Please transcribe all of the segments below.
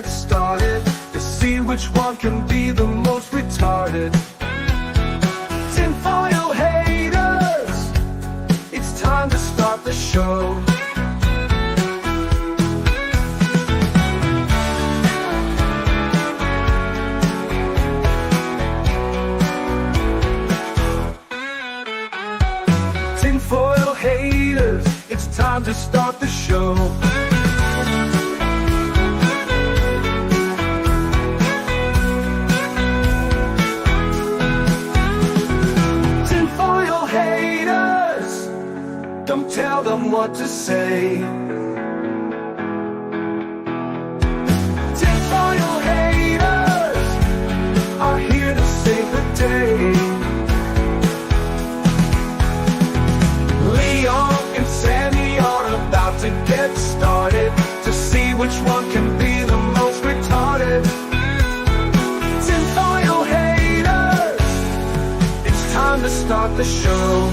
get started to see which one can be the most retarded. Tinfoil haters, it's time to start the show. Tinfoil haters, it's time to start the show. Tinfoil haters, don't tell them what to say. Tinfoil haters are here to save the day. And Sammy are about to get started to see which one can be the most retarded. Tinfoil haters, it's time to start the show.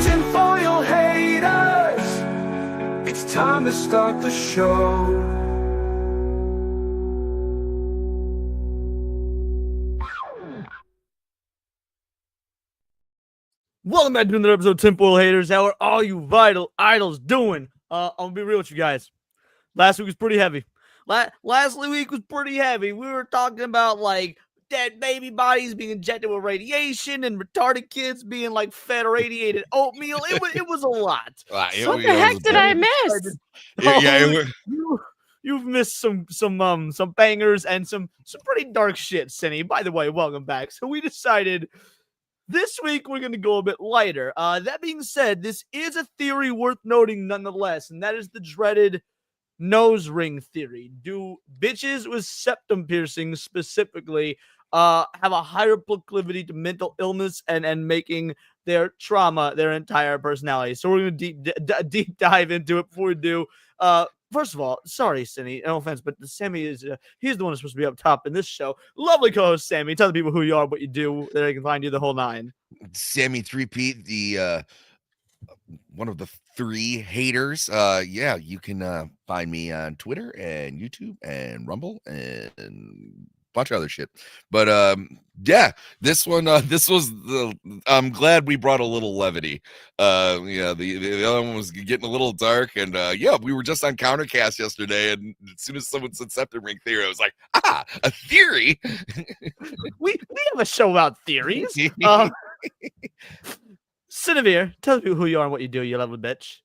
Tinfoil haters, it's time to start the show. Welcome back to another episode of Tinfoil Haters. How are all you vital idols doing? I'm gonna be real with you guys. Last week was pretty heavy. Last week was pretty heavy. We were talking about like dead baby bodies being injected with radiation and retarded kids being like fed radiated oatmeal. It was a lot. What the heck did I miss? You've missed some bangers and some pretty dark shit, Cindy. By the way, welcome back. So we decided this week, we're going to go a bit lighter. That being said, this is a theory worth noting nonetheless, and that is the dreaded nose ring theory. Do bitches with septum piercings specifically have a higher proclivity to mental illness and making their trauma their entire personality? So we're going to deep dive into it. Before we do, first of all, sorry, Sammy, no offense, but Sammy is he's the one who's supposed to be up top in this show. Lovely co-host, Sammy. Tell the people who you are, what you do, that they can find you the whole nine. Sammy 3P, the one of the three haters. Yeah, you can find me on Twitter and YouTube and Rumble and a bunch of other shit. But yeah, this one, this was the. I'm glad we brought a little levity. Yeah, the other one was getting a little dark, and yeah, we were just on Countercast yesterday, and as soon as someone said septum ring theory, I was like, a theory. we have a show about theories. Cinevere, tell people who you are and what you do, you lovely bitch.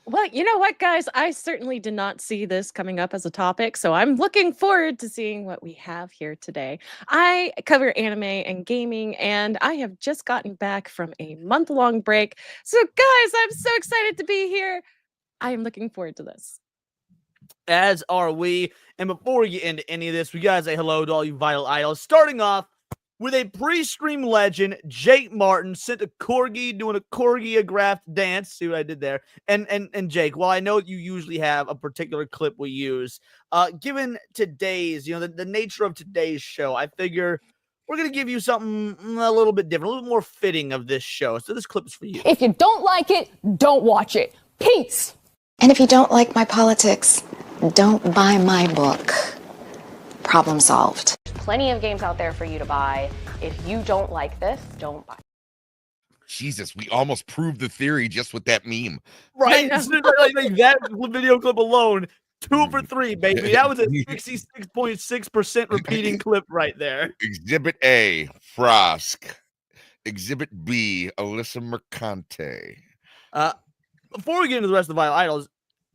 Well, you know what, guys? I certainly did not see this coming up as a topic, so I'm looking forward to seeing what we have here today. I cover anime and gaming, and I have just gotten back from a month-long break. So, guys, I'm so excited to be here. I am looking forward to this. As are we. And before we get into any of this, we gotta say hello to all you vital idols. Starting off with a pre-stream legend, Jake Martin sent a corgi doing a corgiographed dance. See what I did there? And Jake, while I know you usually have a particular clip we use, given today's, the nature of today's show, I figure we're gonna give you something a little bit different, a little more fitting of this show. So this clip is for you. If you don't like it, don't watch it. Peace. And if you don't like my politics, don't buy my book. Problem solved. Plenty of games out there for you to buy. If you don't like this, don't buy. Jesus, we almost proved the theory just with that meme. Right? like that video clip alone, 2 for 3, baby. That was a 66.6% repeating clip right there. Exhibit A, Frosk. Exhibit B, Alyssa Mercante. Before we get into the rest of the Vital Idols,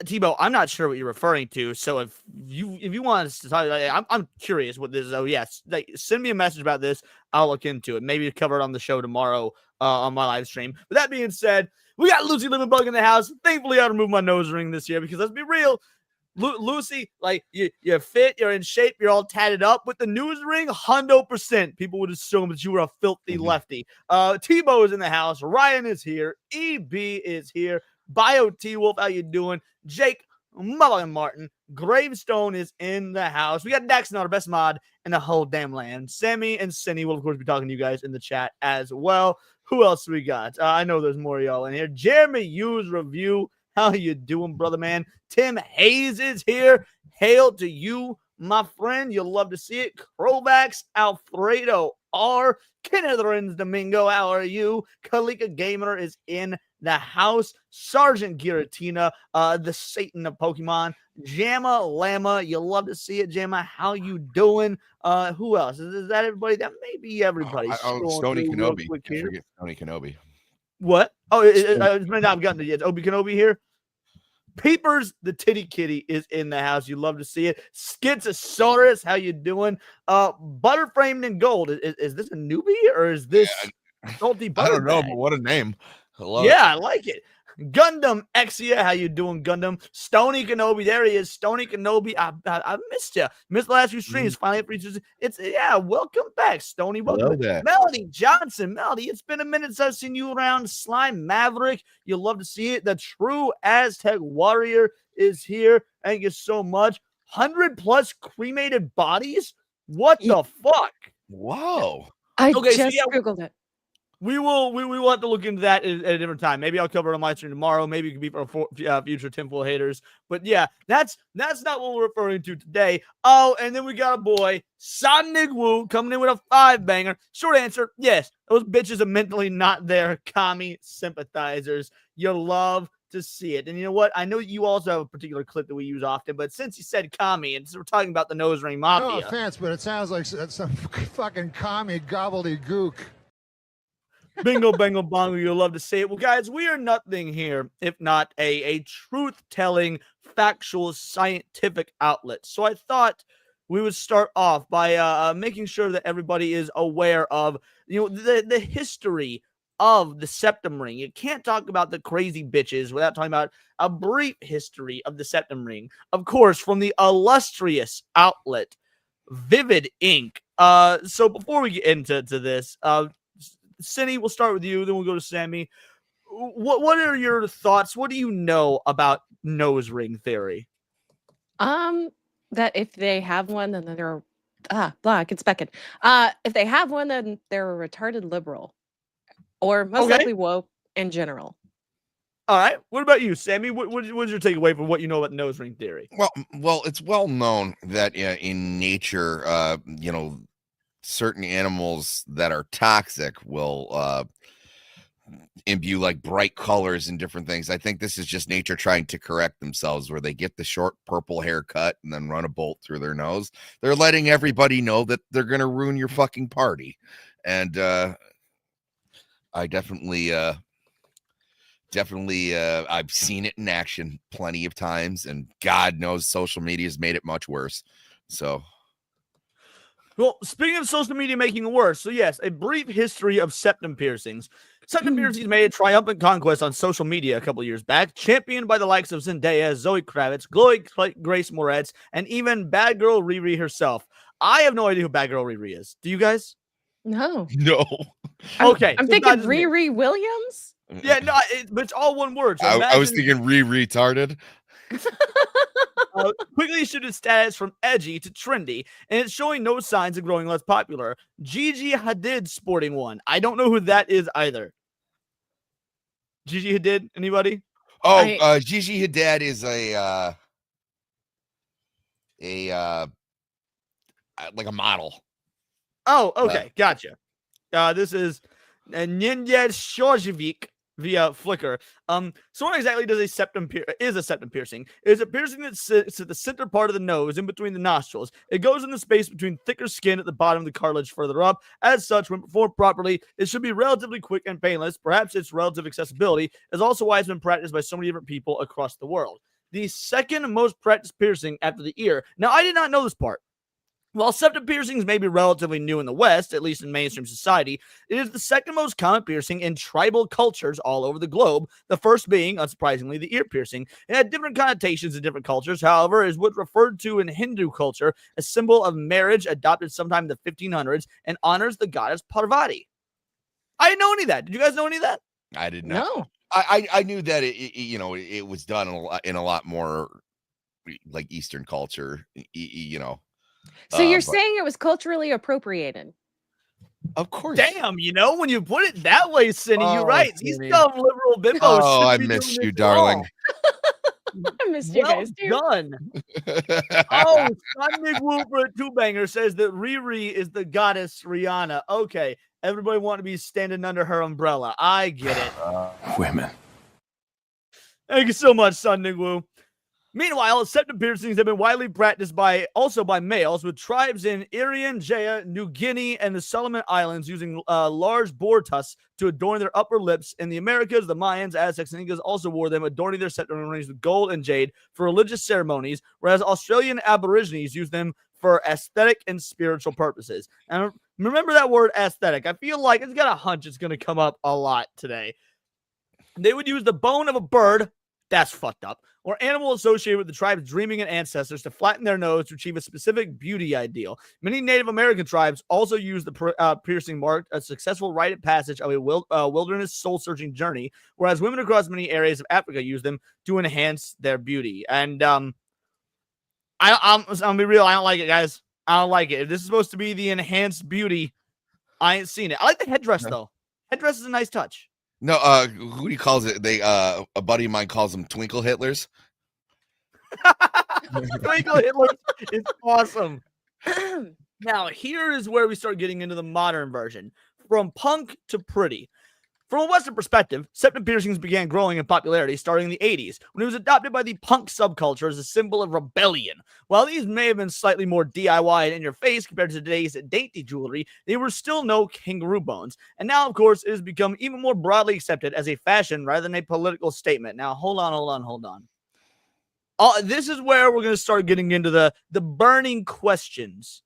Tebow, I'm not sure what you're referring to. So if you want us to talk, I'm curious what this is. Oh yes, send me a message about this. I'll look into it. Maybe cover it on the show tomorrow on my live stream. But that being said, we got Lucy Living in the house. Thankfully, I removed my nose ring this year because let's be real, Lucy, like you're fit, you're in shape, you're all tatted up. With the news ring, 100%, people would assume that you were a filthy lefty. Tebow is in the house. Ryan is here. EB is here. Bio T Wolf, how you doing? Jake Martin, Gravestone is in the house. We got Dax, our best mod in the whole damn land. Sammy and Cindy will of course be talking to you guys in the chat as well. Who else we got? I know there's more of y'all in here. Jeremy Hughes review. How you doing, brother man? Tim Hayes is here. Hail to you, my friend. You'll love to see it. Krovax Alfredo R. Kenneth Domingo, how are you? Kalika Gamer is in the house. Sergeant Giratina, the Satan of Pokemon. Jamma Lama, you'll love to see it. Jamma, how you doing? Who else? Is that everybody? That may be everybody. Stony Scrolling through real Kenobi. quick Can't here. forget Stony Kenobi. What? Oh, it might not have gotten to it yet. Obi Kenobi here. Peepers, the titty kitty, is in the house. You love to see it. Schizosaurus, how you doing? Butterframed in gold. Is this a newbie or is this salty butter? I don't know, bag? but what a name. I love Yeah, it. I like it. Gundam Exia, how you doing, Gundam? Stony Kenobi, there he is. Stony Kenobi, I missed you. Missed the last few streams. Finally, welcome back, Stony. Welcome Hello back. there. Melody Johnson, Melody, it's been a minute since I've seen you around. Slime Maverick, you'll love to see it. The true Aztec Warrior is here. Thank you so much. 100+ cremated bodies? What the fuck? Whoa. I Okay, so just yeah, Googled it. We will have to look into that at a different time. Maybe I'll cover it on my stream tomorrow. Maybe it could be for future Tinfoil haters. But yeah, that's not what we're referring to today. Oh, and then we got a boy, Sonic Woo, coming in with a 5-banger. Short answer, yes. Those bitches are mentally not there. Kami sympathizers. You'll love to see it. And you know what? I know you also have a particular clip that we use often, but since you said Kami, and we're talking about the nose ring mafia. No offense, but it sounds like some fucking commie gobbledygook. Bingo, bango, bongo. You'll love to see it. Well, guys, we are nothing here if not a truth-telling, factual, scientific outlet. So I thought we would start off by making sure that everybody is aware of, the history of the septum ring. You can't talk about the crazy bitches without talking about a brief history of the septum ring. Of course, from the illustrious outlet, Vivid Ink. So before we get into this, Cindy, we'll start with you, then we'll go to Sammy. What are your thoughts? What do you know about nose ring theory? That if they have one, then they're I can spec it. If they have one, then they're a retarded liberal, or most likely woke in general. All right. What about you, Sammy? What's your takeaway from what you know about nose ring theory? Well, it's well known that in nature, certain animals that are toxic will imbue like bright colors and different things. I think this is just nature trying to correct themselves, where they get the short purple haircut and then run a bolt through their nose. They're letting everybody know that they're going to ruin your fucking party. And I definitely I've seen it in action plenty of times, and God knows social media has made it much worse. So well, speaking of social media making it worse, so yes, a brief history of septum piercings. Septum piercings made a triumphant conquest on social media a couple years back, championed by the likes of Zendaya, Zoe Kravitz, Grace Moretz, and even Bad Girl Riri herself. I have no idea who Bad Girl Riri is. Do you guys? No. Okay. I'm thinking Riri Williams. Yeah, no, but it's all one word. So I was thinking retarded. Quickly shifted status from edgy to trendy, and it's showing no signs of growing less popular. Gigi Hadid sporting one. I don't know who that is either. Gigi Hadid, anybody? Oh, Gigi Hadid is like a model. Oh, okay, gotcha. This is Ninja Shojevic via Flickr. So what exactly does a septum piercing? It's a piercing that sits at the center part of the nose, in between the nostrils. It goes in the space between thicker skin at the bottom of the cartilage further up. As such, when performed properly, it should be relatively quick and painless. Perhaps its relative accessibility is also why it's been practiced by so many different people across the world. The second most practiced piercing after the ear. Now, I did not know this part. While septum piercings may be relatively new in the West, at least in mainstream society, it is the second most common piercing in tribal cultures all over the globe, the first being, unsurprisingly, the ear piercing. It had different connotations in different cultures, however, is what's referred to in Hindu culture, a symbol of marriage adopted sometime in the 1500s and honors the goddess Parvati. I didn't know any of that. Did you guys know any of that? I did not. No. I knew that it was done in a lot more like Eastern culture, So you're saying it was culturally appropriated? Of course. Damn, you know, when you put it that way, Cindy, you're Oh, right. These Cindy. dumb liberal bimbos Oh, shouldn't I be doing missed this you, at darling. all. I missed you Well guys too. done. Oh, Son Migwoo for a two-banger says that Riri is the goddess Rihanna. Okay, everybody want to be standing under her umbrella. I get it. Women. Thank you so much, Son Migwoo. Meanwhile, septum piercings have been widely practiced by males, with tribes in Irian Jaya, New Guinea, and the Solomon Islands using large boar tusks to adorn their upper lips. In the Americas, the Mayans, Aztecs, and Incas also wore them, adorning their septum rings with gold and jade for religious ceremonies, whereas Australian Aborigines use them for aesthetic and spiritual purposes. And remember that word aesthetic. I feel like it's got a hunch it's going to come up a lot today. They would use the bone of a bird. That's fucked up. Or animal associated with the tribe's dreaming and ancestors to flatten their nose to achieve a specific beauty ideal. Many Native American tribes also use the piercing mark a successful rite of passage of a wilderness soul-searching journey, whereas women across many areas of Africa use them to enhance their beauty. And I'm gonna be real, I don't like it, guys. I don't like it. If this is supposed to be the enhanced beauty, I ain't seen it. I like the headdress though. Headdress is a nice touch. No, who do you calls it? They a buddy of mine calls them Twinkle Hitlers. Twinkle Hitler is awesome. Now, here is where we start getting into the modern version. From punk to pretty. From a Western perspective, septum piercings began growing in popularity starting in the 80s, when it was adopted by the punk subculture as a symbol of rebellion. While these may have been slightly more DIY and in your face compared to today's dainty jewelry, they were still no kangaroo bones. And now, of course, it has become even more broadly accepted as a fashion rather than a political statement. Now, hold on. This is where we're going to start getting into the burning questions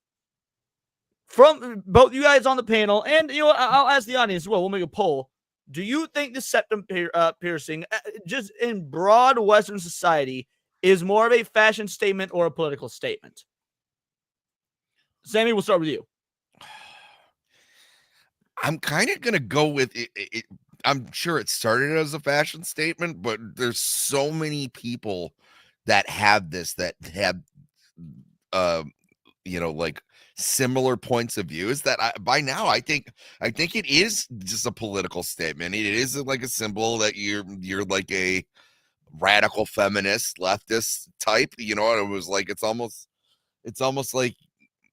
from both you guys on the panel, and I'll ask the audience as well. We'll make a poll. Do you think the septum piercing, just in broad Western society, is more of a fashion statement or a political statement? Sammy, we'll start with you. I'm kind of gonna go with it. I'm sure it started as a fashion statement, but there's so many people that have this, that have like similar points of view, is that by now I think it is just a political statement. It is like a symbol that you're like a radical feminist leftist type, and it was like it's almost like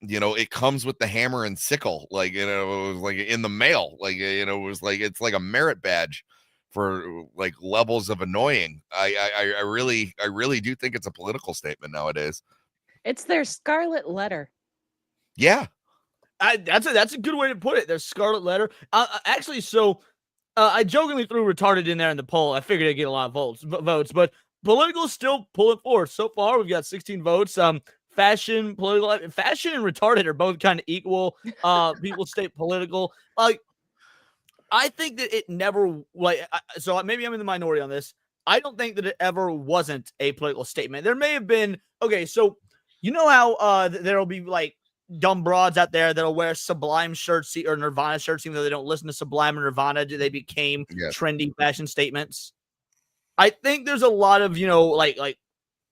it comes with the hammer and sickle, like it was like in the mail, like it was like it's like a merit badge for like levels of annoying. I really do think it's a political statement nowadays. It's their scarlet letter. Yeah, that's a good way to put it. There's scarlet letter. Actually, so I jokingly threw retarded in there in the poll. I figured I'd get a lot of votes, but political still pulling forward. So far, we've got 16 votes. Fashion, political, fashion, and retarded are both kind of equal. People state political. Like, I think that it never so maybe I'm in the minority on this. I don't think that it ever wasn't a political statement. There may have been. Okay, so you know how there'll be like dumb broads out there that'll wear Sublime shirts or Nirvana shirts, even though they don't listen to Sublime or Nirvana. They became trendy fashion statements. I think there's a lot of like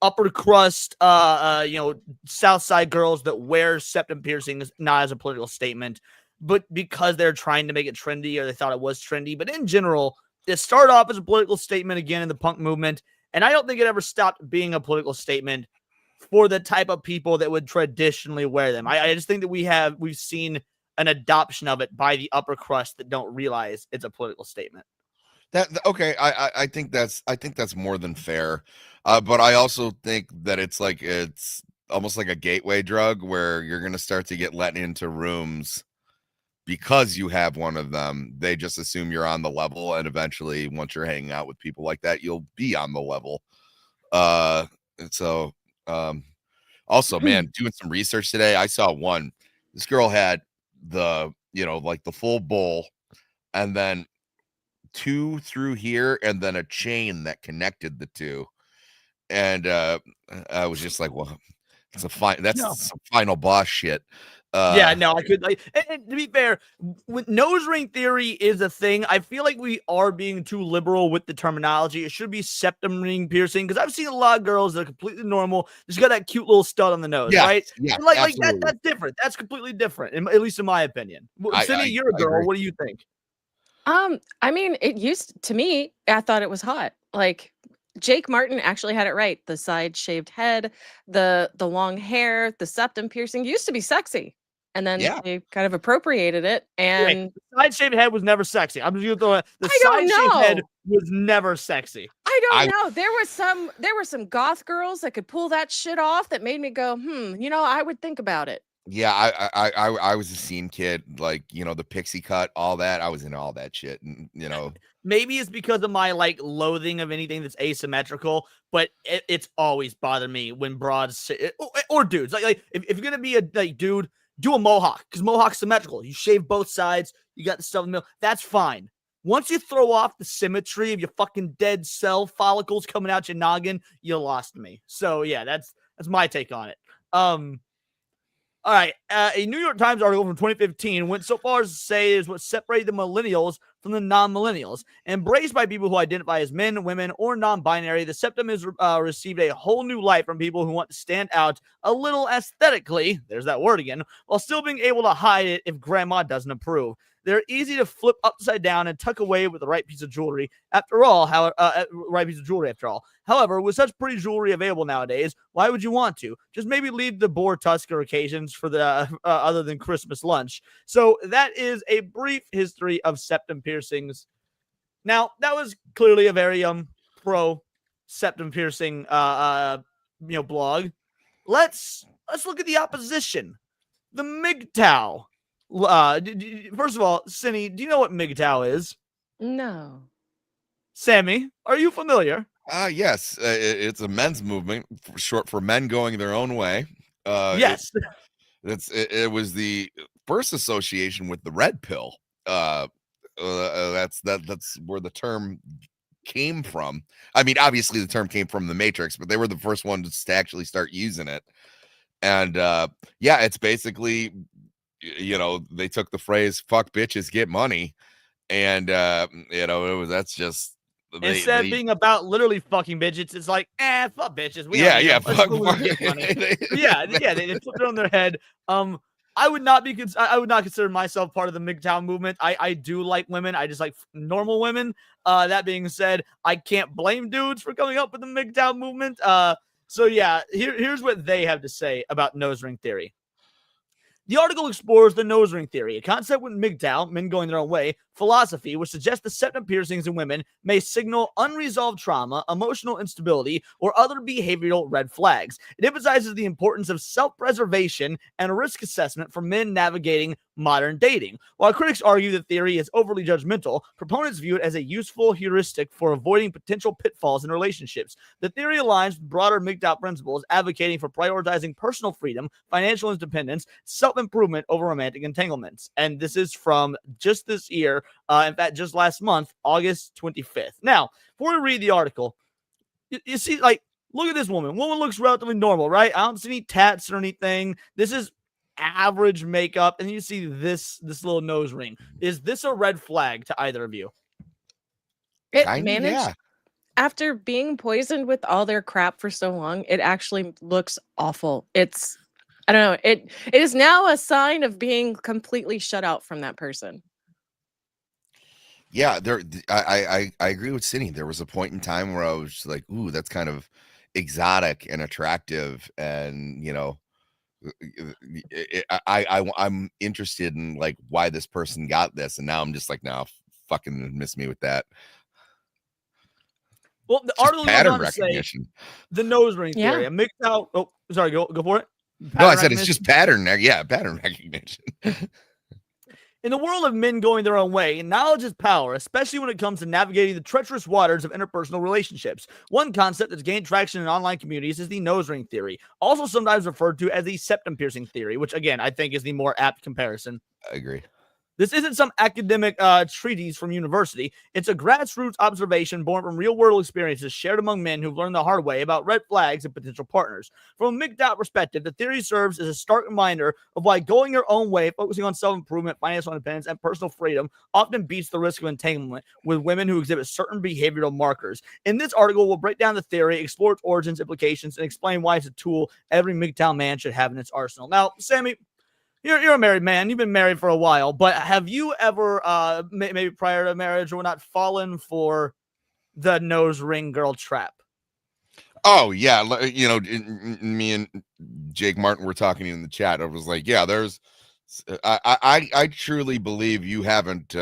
upper crust, South Side girls that wear septum piercings, not as a political statement, but because they're trying to make it trendy or they thought it was trendy. But in general, it started off as a political statement again in the punk movement, and I don't think it ever stopped being a political statement for the type of people that would traditionally wear them. I just think that we've seen an adoption of it by the upper crust that don't realize it's a political statement. Okay, I think that's more than fair, but I also think that it's almost like a gateway drug where you're going to start to get let into rooms because you have one of them. They just assume you're on the level, and eventually, once you're hanging out with people like that, you'll be on the level. And so, also, man, doing some research today, I saw one. This girl had the like the full bowl, and then 2 through here, and then a chain that connected the 2, and I was just like, well, that's some final boss shit. Yeah, no, I could like, and to be fair, with nose ring theory is a thing. I feel like we are being too liberal with the terminology. It should be septum ring piercing because I've seen a lot of girls that are completely normal, just got that cute little stud on the nose, Yes, right? yeah, And like that, absolutely. that's different. That's completely different, at least in my opinion. Cindy, you're a I girl. agree. What do you think? I mean, it used to me, I thought it was hot. Like Jake Martin actually had it right. The side shaved head, the long hair, the septum piercing used to be sexy. And then Yeah. they kind of appropriated it. Wait, And the side shaved head was never sexy. I'm just gonna throw it. The I don't side shaved head know. was never sexy. I I don't know. There were some goth girls that could pull that shit off that made me go, I would think about it. Yeah, I was a scene kid, like, the pixie cut, all that. I was in all that shit, and Maybe it's because of my like loathing of anything that's asymmetrical, but it's always bothered me when broads or dudes like if you're gonna be a like dude, do a mohawk because mohawk's symmetrical. You shave both sides, you got the stuff in the middle. That's fine. Once you throw off the symmetry of your fucking dead cell follicles coming out your noggin, you lost me. So yeah, that's my take on it. All right. A New York Times article from 2015 went so far as to say is what separated the millennials from the non-millennials. Embraced by people who identify as men, women, or non-binary, the septum has received a whole new life from people who want to stand out a little aesthetically, there's that word again, while still being able to hide it if grandma doesn't approve. They're easy to flip upside down and tuck away with the right piece of jewelry. After all, However, with such pretty jewelry available nowadays, why would you want to? Just maybe leave the boar tusker occasions for the other than Christmas lunch. So that is a brief history of septum piercings. Now, that was clearly a very pro septum piercing blog. Let's look at the opposition. The MGTOW. First of all, Cindy, do you know what MGTOW is? No. Sammy, are you familiar? yes, it's a men's movement, short for men going their own way. Yes. It was the first association with the red pill. That's where the term came from. I mean, obviously the term came from the Matrix, but they were the first ones to actually start using it. And yeah, it's basically, they took the phrase "fuck bitches, get money," and that's just Instead of being about literally fucking bitches, it's like, fuck bitches. We yeah, don't need yeah, them. Let's fuck, go and get money. Yeah, they flipped it on their head. I would not consider myself part of the MGTOW movement. I do like women. I just like normal women. That being said, I can't blame dudes for coming up with the MGTOW movement. So yeah, here's what they have to say about nose ring theory. The article explores the nose ring theory, a concept with MGTOW, men going their own way, philosophy, which suggests the septum piercings in women may signal unresolved trauma, emotional instability, or other behavioral red flags. It emphasizes the importance of self-preservation and risk assessment for men navigating modern dating. While critics argue the theory is overly judgmental, proponents view it as a useful heuristic for avoiding potential pitfalls in relationships. The theory aligns with broader MGTOW principles, advocating for prioritizing personal freedom, financial independence, self-improvement over romantic entanglements. And this is from just this year, in fact, just last month, August 25th. Now, before we read the article, you see, like, look at this woman. Woman looks relatively normal, right? I don't see any tats or anything. This is average makeup, and you see this little nose ring. Is this a red flag to either of you? It Kinda, managed yeah. after being poisoned with all their crap for so long, it actually looks awful. I don't know. It is now a sign of being completely shut out from that person. Yeah, I agree with Cindy. There was a point in time where I was just like, ooh, that's kind of exotic and attractive, and I'm interested in like why this person got this, and now I'm just like, now fucking miss me with that. Well, the It's just article goes pattern on to say recognition. the nose ring Yeah. theory. A MGTOW. Oh, sorry. Go for it. No, I Pattern said it's just pattern. Yeah, pattern recognition. In the world of men going their own way, knowledge is power, especially when it comes to navigating the treacherous waters of interpersonal relationships. One concept that's gained traction in online communities is the nose ring theory, also sometimes referred to as the septum piercing theory, which again, I think is the more apt comparison. I agree. This isn't some academic treatise from university. It's a grassroots observation born from real-world experiences shared among men who've learned the hard way about red flags and potential partners. From a MGTOW perspective, the theory serves as a stark reminder of why going your own way, focusing on self-improvement, financial independence, and personal freedom often beats the risk of entanglement with women who exhibit certain behavioral markers. In this article, we'll break down the theory, explore its origins, implications, and explain why it's a tool every MGTOW man should have in its arsenal. Now, Sammy, you're a married man. You've been married for a while, but have you ever, maybe prior to marriage or not, fallen for the nose ring girl trap? Oh yeah, me and Jake Martin were talking in the chat. I was like, yeah, I truly believe you haven't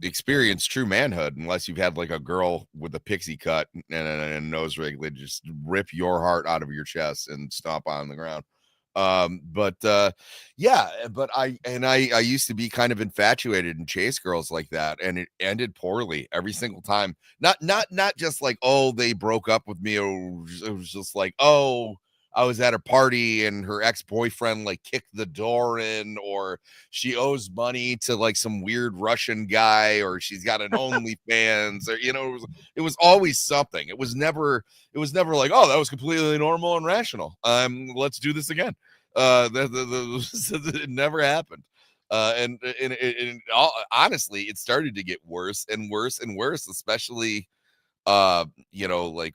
experienced true manhood unless you've had like a girl with a pixie cut and a nose ring that just rip your heart out of your chest and stomp on the ground. Yeah, but I used to be kind of infatuated and chase girls like that, and it ended poorly every single time. Not just like, oh, they broke up with me, or it was just like, oh, I was at a party and her ex-boyfriend like kicked the door in, or she owes money to like some weird Russian guy, or she's got an OnlyFans, or it was always something. It was never like, oh, that was completely normal and rational. Let's do this again. It never happened. Honestly, it started to get worse and worse and worse, especially like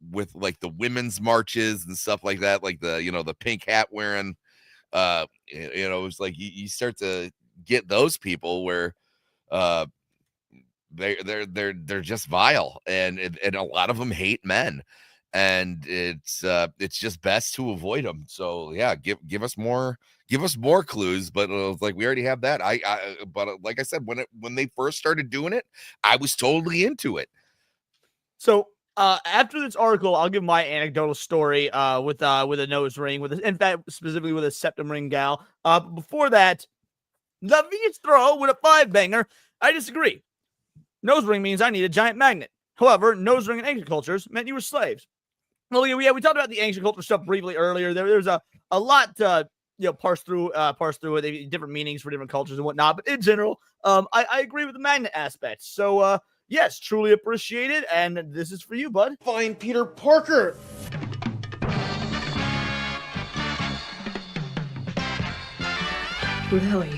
with like the women's marches and stuff like that, like the pink hat wearing, it was like you start to get those people where they're just vile, and a lot of them hate men, and it's just best to avoid them. So yeah, give us more clues, but like we already have that. But like I said, when they first started doing it, I was totally into it. So after this article, I'll give my anecdotal story with a nose ring, in fact specifically with a septum ring gal. But before that, the V's throw with a 5-banger. I disagree. Nose ring means I need a giant magnet. However, nose ring in ancient cultures meant you were slaves. Well, yeah, we talked about the ancient culture stuff briefly earlier. There's a lot to parse through it, different meanings for different cultures and whatnot. But in general, I agree with the magnet aspect. So yes, truly appreciate it, and this is for you, bud. Find Peter Parker. Who the hell are you?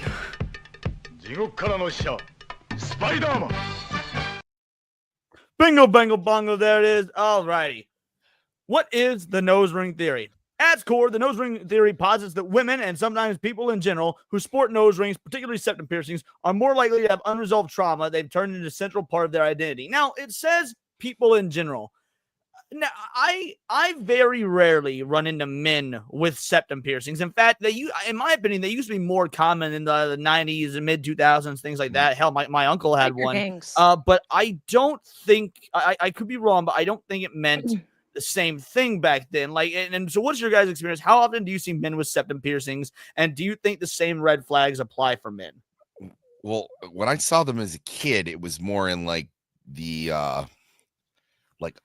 Spider-Man. Bingo, bango, bongo. There it is. Alrighty. What is the nose ring theory? At its core, the nose ring theory posits that women, and sometimes people in general, who sport nose rings, particularly septum piercings, are more likely to have unresolved trauma they've turned into a central part of their identity. Now, it says people in general. Now, I very rarely run into men with septum piercings. In fact, in my opinion, they used to be more common in the 90s and mid 2000s, things like that. Hell, my uncle had one. Gangs. But I don't think I could be wrong, but I don't think it meant the same thing back then. Like, and so what's your guys' experience? How often do you see men with septum piercings? And do you think the same red flags apply for men? Well, when I saw them as a kid, it was more in like the like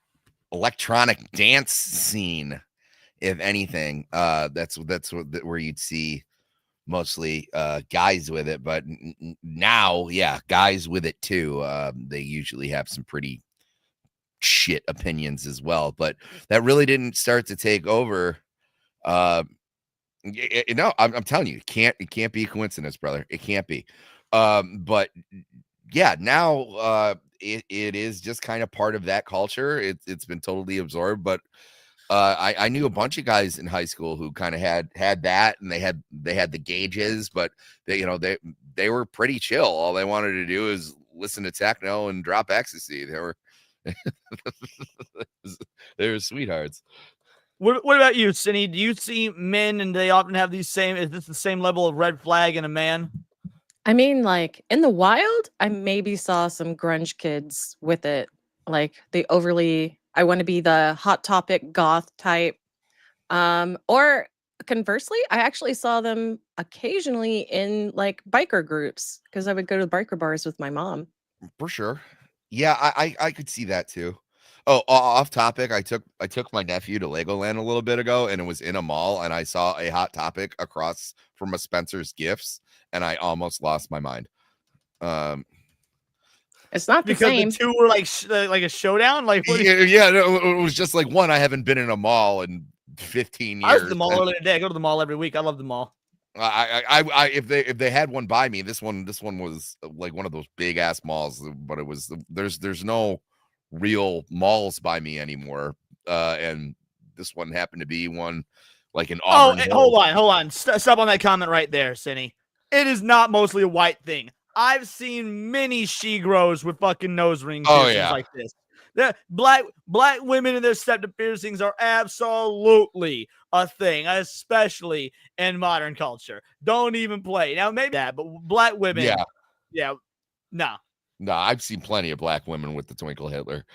electronic dance scene, if anything. That's where you'd see mostly guys with it, but now, yeah, guys with it too. They usually have some pretty shit opinions as well, but that really didn't start to take over. I'm telling you, it can't be a coincidence, brother. It can't be. But yeah, now it is just kind of part of that culture. It's been totally absorbed. But I knew a bunch of guys in high school who kind of had that, and they had the gauges, but they were pretty chill. All they wanted to do is listen to techno and drop ecstasy. They were they were sweethearts. What about you, Cindy? Do you see men and they often have is this the same level of red flag in a man? I mean, like in the wild, I maybe saw some grunge kids with it. Like the overly, I want to be the hot topic goth type. Or conversely, I actually saw them occasionally in like biker groups because I would go to biker bars with my mom. For sure. Yeah, I could see that too. Oh, off topic. I took my nephew to Legoland a little bit ago, and it was in a mall, and I saw a Hot Topic across from a Spencer's Gifts, and I almost lost my mind. It's not the Because same. the two were like a showdown. Like what? Yeah, no, it was just like one. I haven't been in a mall in 15 years. I was at the mall earlier today. I go to the mall every week. I love the mall. If they had one by me, this one was like one of those big ass malls, but it was there's no real malls by me anymore, and this one happened to be one like in Auburn. Hold on. Stop on that comment right there, Cinny. It is not mostly a white thing. I've seen many she-grows with fucking nose ring piercings like this. The black women and their septum piercings are absolutely a thing, especially in modern culture. Don't even play. Now, maybe that, but black women, no. No, I've seen plenty of black women with the Twinkle Hitler.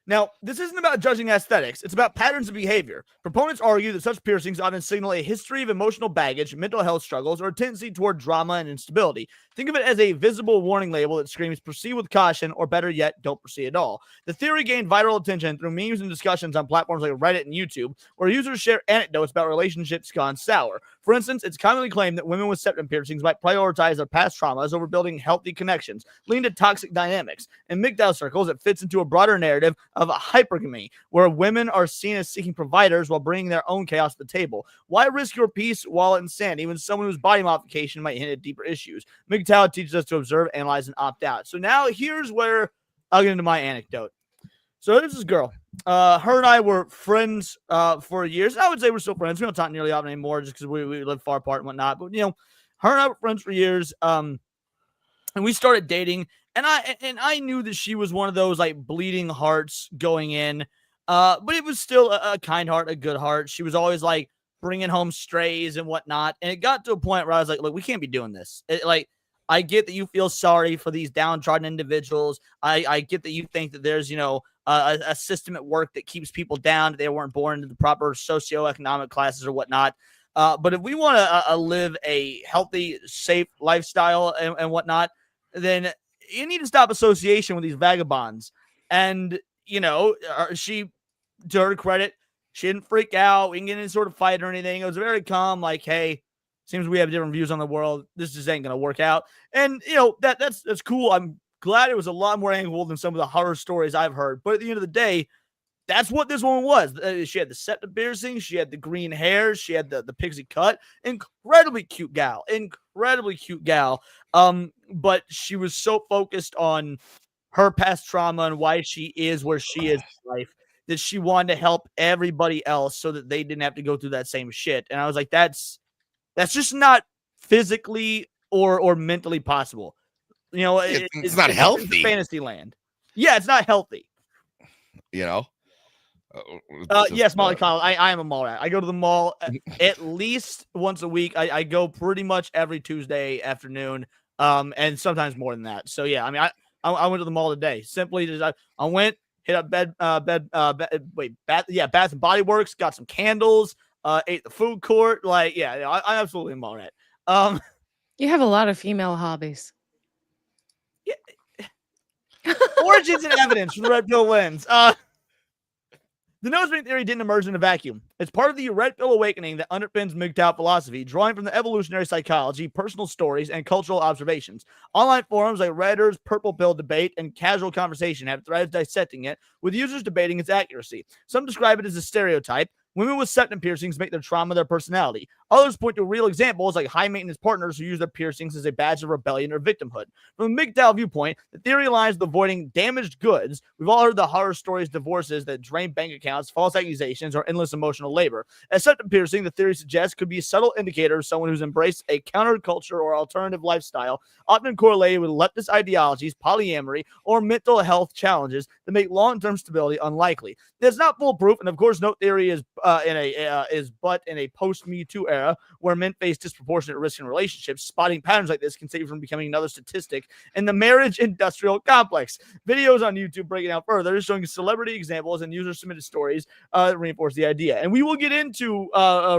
Now, this isn't about judging aesthetics. It's about patterns of behavior. Proponents argue that such piercings often signal a history of emotional baggage, mental health struggles, or a tendency toward drama and instability. Think of it as a visible warning label that screams, proceed with caution, or better yet, don't proceed at all. The theory gained viral attention through memes and discussions on platforms like Reddit and YouTube, where users share anecdotes about relationships gone sour. For instance, it's commonly claimed that women with septum piercings might prioritize their past traumas over building healthy connections, leading to toxic dynamics. In MGTOW circles, it fits into a broader narrative of a hypergamy, where women are seen as seeking providers while bringing their own chaos to the table. Why risk your peace, wallet, and sanity when someone whose body modification might hint at deeper issues? MGTOW teaches us to observe, analyze, and opt out. So now here's where I'll get into my anecdote. So this is a girl. Her and I were friends for years. I would say we're still friends. We don't talk nearly often anymore just because we live far apart and whatnot. But, her and I were friends for years. And we started dating. And I knew that she was one of those like bleeding hearts going in. But it was still a kind heart, a good heart. She was always like bringing home strays and whatnot. And it got to a point where I was like, look, we can't be doing this. I get that you feel sorry for these downtrodden individuals. I get that you think that there's, a system at work that keeps people down, that they weren't born into the proper socioeconomic classes or whatnot. But if we want to live a healthy, safe lifestyle and whatnot, then you need to stop association with these vagabonds. And, she, to her credit, she didn't freak out. We didn't get any sort of fight or anything. It was very calm, like, hey, seems we have different views on the world. This just ain't going to work out. And, that's cool. I'm glad it was a lot more angled than some of the horror stories I've heard. But at the end of the day, that's what this woman was. She had the septum piercing. She had the green hair. She had the pixie cut. Incredibly cute gal. But she was so focused on her past trauma and why she is where she is in life that she wanted to help everybody else so that they didn't have to go through that same shit. And I was like, that's just not physically or mentally possible. It's not healthy. It's fantasy land. Yeah, it's not healthy. Yes, Molly Connell. I am a mall rat. I go to the mall at least once a week. I go pretty much every Tuesday afternoon, and sometimes more than that. So yeah, I mean, I went to the mall today. Simply, just I went, hit up Bath and Body Works, got some candles, ate the food court. I'm absolutely a mall rat. You have a lot of female hobbies. Origins and evidence from the red pill lens. The nose ring theory didn't emerge in a vacuum. It's part of the red pill awakening that underpins MGTOW philosophy, drawing from the evolutionary psychology, personal stories, and cultural observations. Online forums like Reddit's Purple Pill debate and casual conversation have threads dissecting it, with users debating its accuracy. Some describe it as a stereotype. Women with septum piercings make their trauma their personality. Others point to real examples like high-maintenance partners who use their piercings as a badge of rebellion or victimhood. From a MGTOW viewpoint, the theory aligns with avoiding damaged goods. We've all heard the horror stories, divorces that drain bank accounts, false accusations, or endless emotional labor. As septum piercing, the theory suggests, could be a subtle indicator of someone who's embraced a counterculture or alternative lifestyle, often correlated with leftist ideologies, polyamory, or mental health challenges that make long-term stability unlikely. It's not foolproof, and of course, no theory is in a post-Me Too era where men face disproportionate risk in relationships. Spotting patterns like this can save you from becoming another statistic in the marriage industrial complex. Videos on YouTube breaking down further, showing celebrity examples and user-submitted stories that reinforce the idea. And we will get into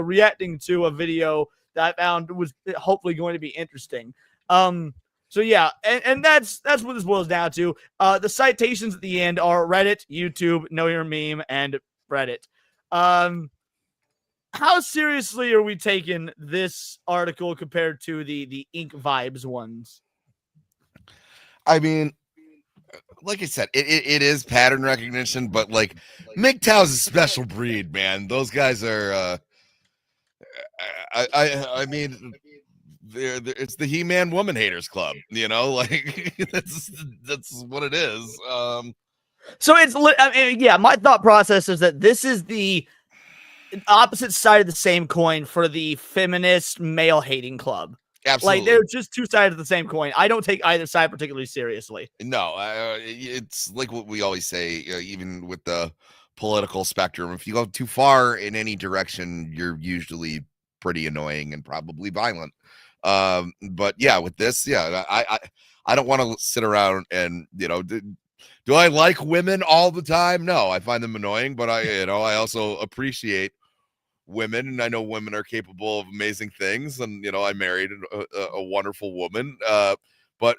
reacting to a video that I found was hopefully going to be interesting. So So yeah, and that's what this boils down to. The citations at the end are Reddit, YouTube, Know Your Meme, and Reddit. How seriously are we taking this article compared to the Ink Vibes ones? I mean, like I said, it is pattern recognition, but like MGTOW's a special breed, man. Those guys are I mean it's the He-Man Woman Haters Club, you know, like that's what it is. So it's I mean, yeah, my thought process is that this is the opposite side of the same coin for the feminist male hating club. Absolutely. Like they're just two sides of the same coin. I don't take either side particularly seriously. No, it's like what we always say, even with the political spectrum. If you go too far in any direction, you're usually pretty annoying and probably violent. But yeah, with this, yeah, I don't want to sit around and, you know, do I like women all the time? No, I find them annoying, but I also appreciate women, and I know women are capable of amazing things. And, you know, I married a wonderful woman. But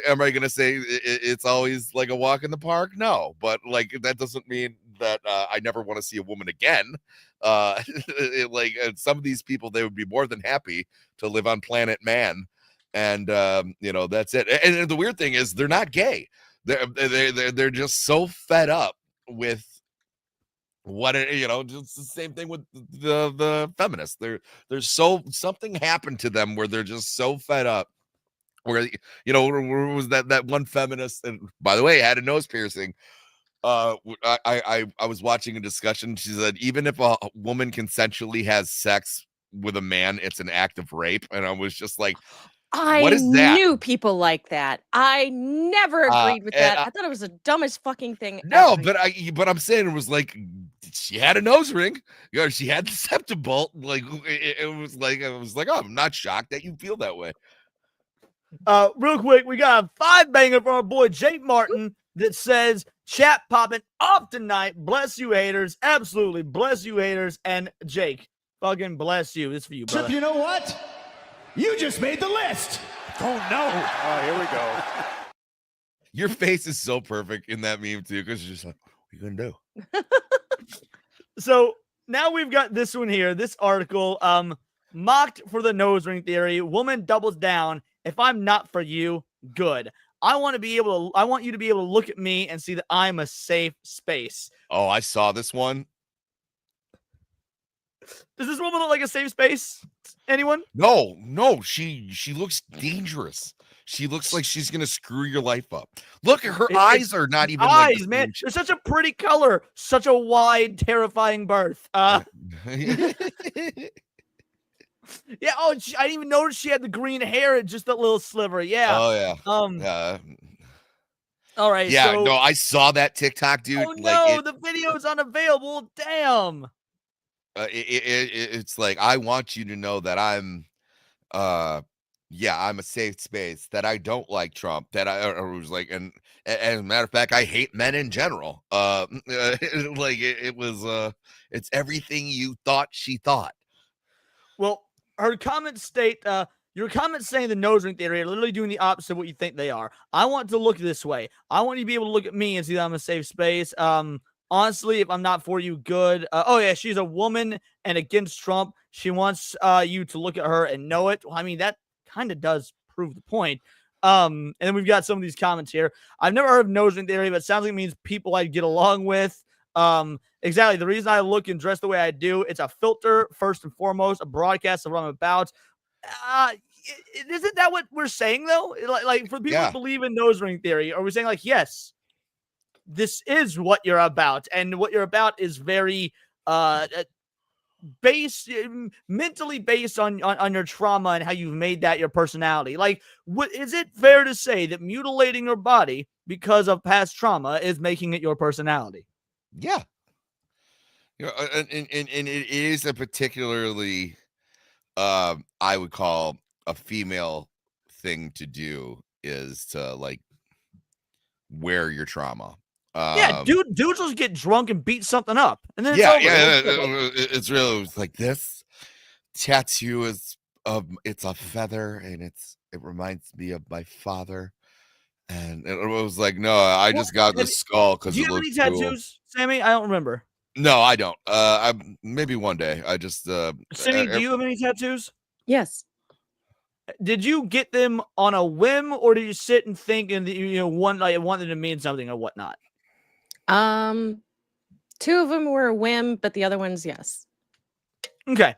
am I going to say it's always like a walk in the park? No, but like that doesn't mean that I never want to see a woman again. Like some of these people, they would be more than happy to live on planet man. And, you know, that's it. And the weird thing is they're not gay. They're just so fed up with what you know, just the same thing with the feminists. There's so something happened to them where they're just so fed up. Where, you know, where was that one feminist, and by the way, had a nose piercing. I was watching a discussion. She said even if a woman consensually has sex with a man, it's an act of rape. And I was just like, what is that? I knew people like that. I never agreed with that. I thought it was the dumbest fucking thing no, ever. but I'm saying it was like she had a nose ring, you know, she had the septum bolt. Like it was like I was like, oh, I'm not shocked that you feel that way. Real quick, we got a 5-banger from our boy Jake Martin that says, chat popping off tonight. Bless you, haters. Absolutely. Bless you, haters. And Jake, fucking bless you. This is for you, brother. You know what? You just made the list. Oh, no. Oh, here we go. Your face is so perfect in that meme, too, because you're just like, what are you going to do? So now we've got this one here. This article, mocked for the nose ring theory. Woman doubles down. If I'm not for you, good. I want you to be able to look at me and see that I'm a safe space. Oh, I saw this one. Does this woman look like a safe space? Anyone? No, she looks dangerous. She looks like she's gonna screw your life up. Look at her eyes are not even eyes, like man. They're such a pretty color, such a wide, terrifying berth. Yeah. Oh, I didn't even notice she had the green hair and just that little sliver. Yeah. Oh yeah. Yeah. All right. Yeah. So, no, I saw that TikTok, dude. oh no, the video's unavailable. Damn. It's like I want you to know that I'm a safe space, that I don't like Trump, that I was like, and as a matter of fact, I hate men in general. Like it was it's everything you thought she thought. Well, her comments state your comments saying the nose ring theory are literally doing the opposite of what you think they are. I want to look this way. I want you to be able to look at me and see that I'm a safe space. Honestly, if I'm not for you, good. Oh yeah, she's a woman and against Trump. She wants you to look at her and know it. Well, I mean, that kind of does prove the point. And then we've got some of these comments here. I've never heard of nose ring theory, but it sounds like it means people I'd get along with. Exactly. The reason I look and dress the way I do, it's a filter first and foremost, a broadcast of what I'm about. Isn't that what we're saying though? Like for people who believe in nose ring theory, are we saying like, yes, this is what you're about, and what you're about is very mentally based on your trauma and how you've made that your personality. Like, what is it fair to say that mutilating your body because of past trauma is making it your personality? Yeah. You know, and it is a particularly I would call a female thing to do, is to like wear your trauma. Yeah, dudes will get drunk and beat something up, and then it's really like this tattoo is it's a feather, and it's it reminds me of my father. And it was like, no, I Well, just got the skull because Do you it have any looks cool. tattoos, Sammy? I don't remember. No, I don't. I maybe one day. I just Cindy, do you have any tattoos? Yes. Did you get them on a whim, or did you sit and think and wanted to mean something or whatnot? 2 of them were a whim, but the other ones, yes. Okay.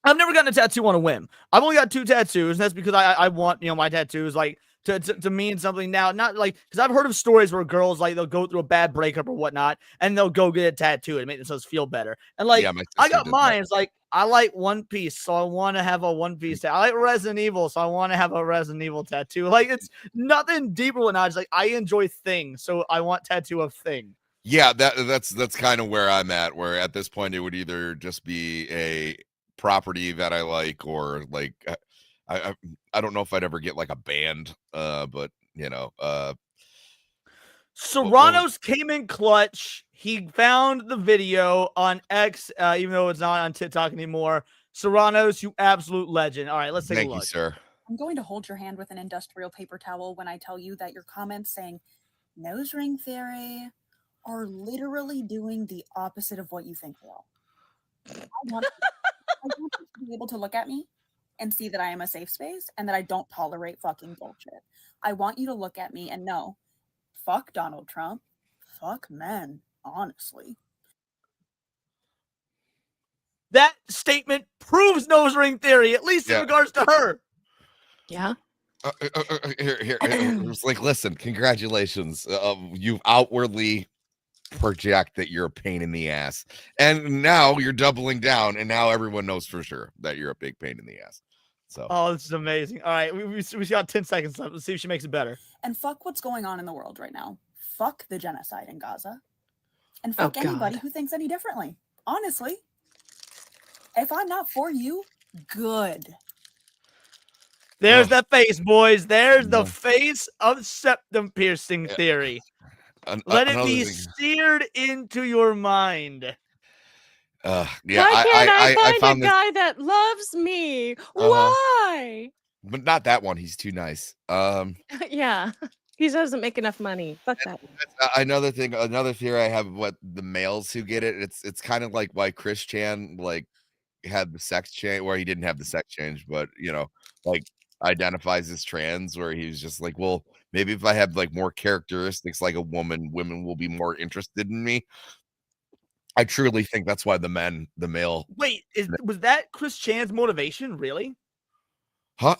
I've never gotten a tattoo on a whim. I've only got 2 tattoos, and that's because I want my tattoos like to mean something now. Not like because I've heard of stories where girls like they'll go through a bad breakup or whatnot, and they'll go get a tattoo and make themselves feel better. And like Yeah, my I sister got did mine. that. It's like I like One Piece, so I want to have a One Piece tattoo. I like Resident Evil, so I want to have a Resident Evil tattoo. Like it's nothing deep or whatnot. It's like I enjoy things, so I want tattoo of thing. Yeah, that's kind of where I'm at. Where at this point, it would either just be a property that I like, or like I don't know if I'd ever get like a band. But Serrano's came in clutch. He found the video on X, even though it's not on TikTok anymore. Serrano's, you absolute legend. All right, let's take a thank look. you, sir. I'm going to hold your hand with an industrial paper towel when I tell you that your comments saying nose ring theory are literally doing the opposite of what you think they are. I want you to be able to look at me and see that I am a safe space and that I don't tolerate fucking bullshit. I want you to look at me and know, fuck Donald Trump, fuck men, honestly. That statement proves nose ring theory, at least in regards to her. Yeah. Here. It was like, listen, congratulations. You outwardly project that you're a pain in the ass, and now you're doubling down, and now everyone knows for sure that you're a big pain in the ass. So, oh, this is amazing. All right, we got 10 seconds left. Let's see if she makes it better. And fuck what's going on in the world right now. Fuck the genocide in Gaza. And fuck anybody who thinks any differently. Honestly, if I'm not for you, good. There's that face, boys. There's the face of septum piercing theory. Let it be seared into your mind. Why can't I find a guy that loves me? Why? But not that one. He's too nice. Yeah, he doesn't make enough money. Fuck that. Another theory I have. What the males who get it? It's kind of like why Chris Chan like had the sex change, where he didn't have the sex change, but like identifies as trans, where he's just like, well, maybe if I have like more characteristics like a woman, women will be more interested in me. I truly think that's why the male. Wait, was that Chris Chan's motivation? Really? Huh?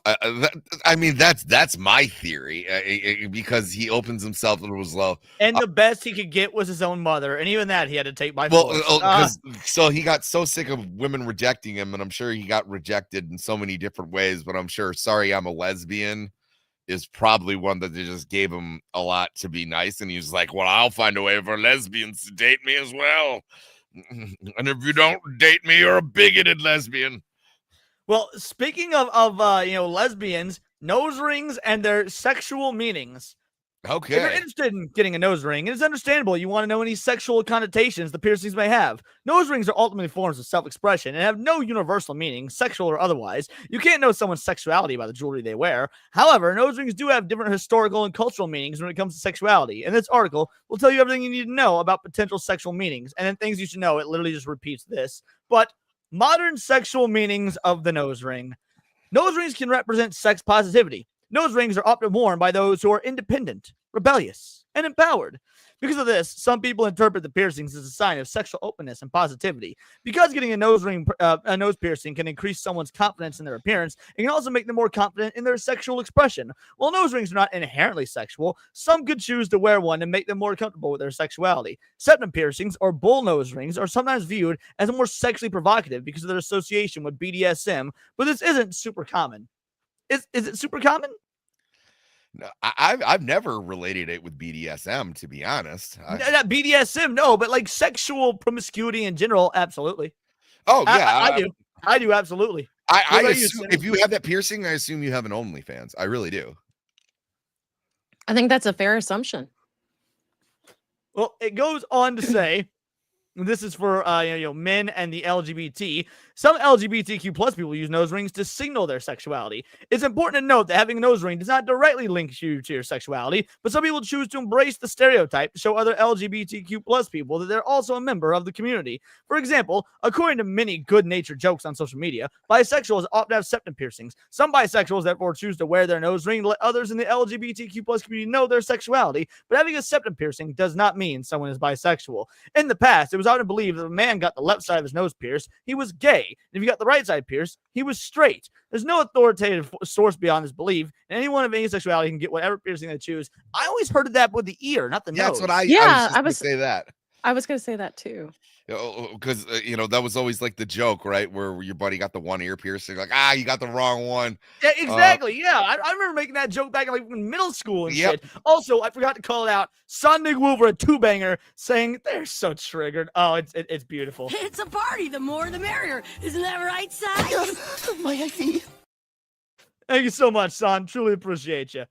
I mean, that's my theory, because he opens himself and was low. And the best he could get was his own mother, and even that he had to take by force. So he got so sick of women rejecting him, and I'm sure he got rejected in so many different ways. But I'm sure "Sorry, I'm a lesbian" is probably one that they just gave him a lot to be nice, and he was like, "Well, I'll find a way for lesbians to date me as well, and if you don't date me, you're a bigoted lesbian." Well, speaking of lesbians, nose rings and their sexual meanings. Okay. If you're interested in getting a nose ring, it is understandable you want to know any sexual connotations the piercings may have. Nose rings are ultimately forms of self-expression and have no universal meaning, sexual or otherwise. You can't know someone's sexuality by the jewelry they wear. However, nose rings do have different historical and cultural meanings when it comes to sexuality. And this article will tell you everything you need to know about potential sexual meanings. And then things you should know. It literally just repeats this. But modern sexual meanings of the nose ring. Nose rings can represent sex positivity. Nose rings are often worn by those who are independent, rebellious, and empowered. Because of this, some people interpret the piercings as a sign of sexual openness and positivity. Because getting a nose piercing can increase someone's confidence in their appearance, it can also make them more confident in their sexual expression. While nose rings are not inherently sexual, some could choose to wear one to make them more comfortable with their sexuality. Septum piercings or bull nose rings are sometimes viewed as more sexually provocative because of their association with BDSM, but this isn't super common. Is it super common? No, I've never related it with BDSM, to be honest. Not BDSM, no, but like sexual promiscuity in general, absolutely. Oh yeah, I do absolutely. I assume if you have that piercing, I assume you have an OnlyFans. I really do. I think that's a fair assumption. Well, it goes on to say This is for men and the LGBT. Some LGBTQ plus people use nose rings to signal their sexuality. It's important to note that having a nose ring does not directly link you to your sexuality, but some people choose to embrace the stereotype to show other LGBTQ plus people that they're also a member of the community. For example, according to many good-natured jokes on social media, bisexuals often have septum piercings. Some bisexuals therefore choose to wear their nose ring to let others in the LGBTQ plus community know their sexuality, but having a septum piercing does not mean someone is bisexual. In the past, it was often believed that if a man got the left side of his nose pierced, he was gay. And if he got the right side pierced, he was straight. There's no authoritative source beyond this belief, and anyone of any sexuality can get whatever piercing they choose. I always heard of that with the ear, not the nose. That's what I was say that. I was going to say that too. Because that was always like the joke, right? Where your buddy got the one ear piercing, like, you got the wrong one. Yeah, exactly. I remember making that joke back in middle school and shit. Also, I forgot to call it out. Sonic Wolver, a two banger, saying they're so triggered. Oh, it's beautiful. It's a party. The more, the merrier. Isn't that right, son? My IV. Thank you so much, son. Truly appreciate you.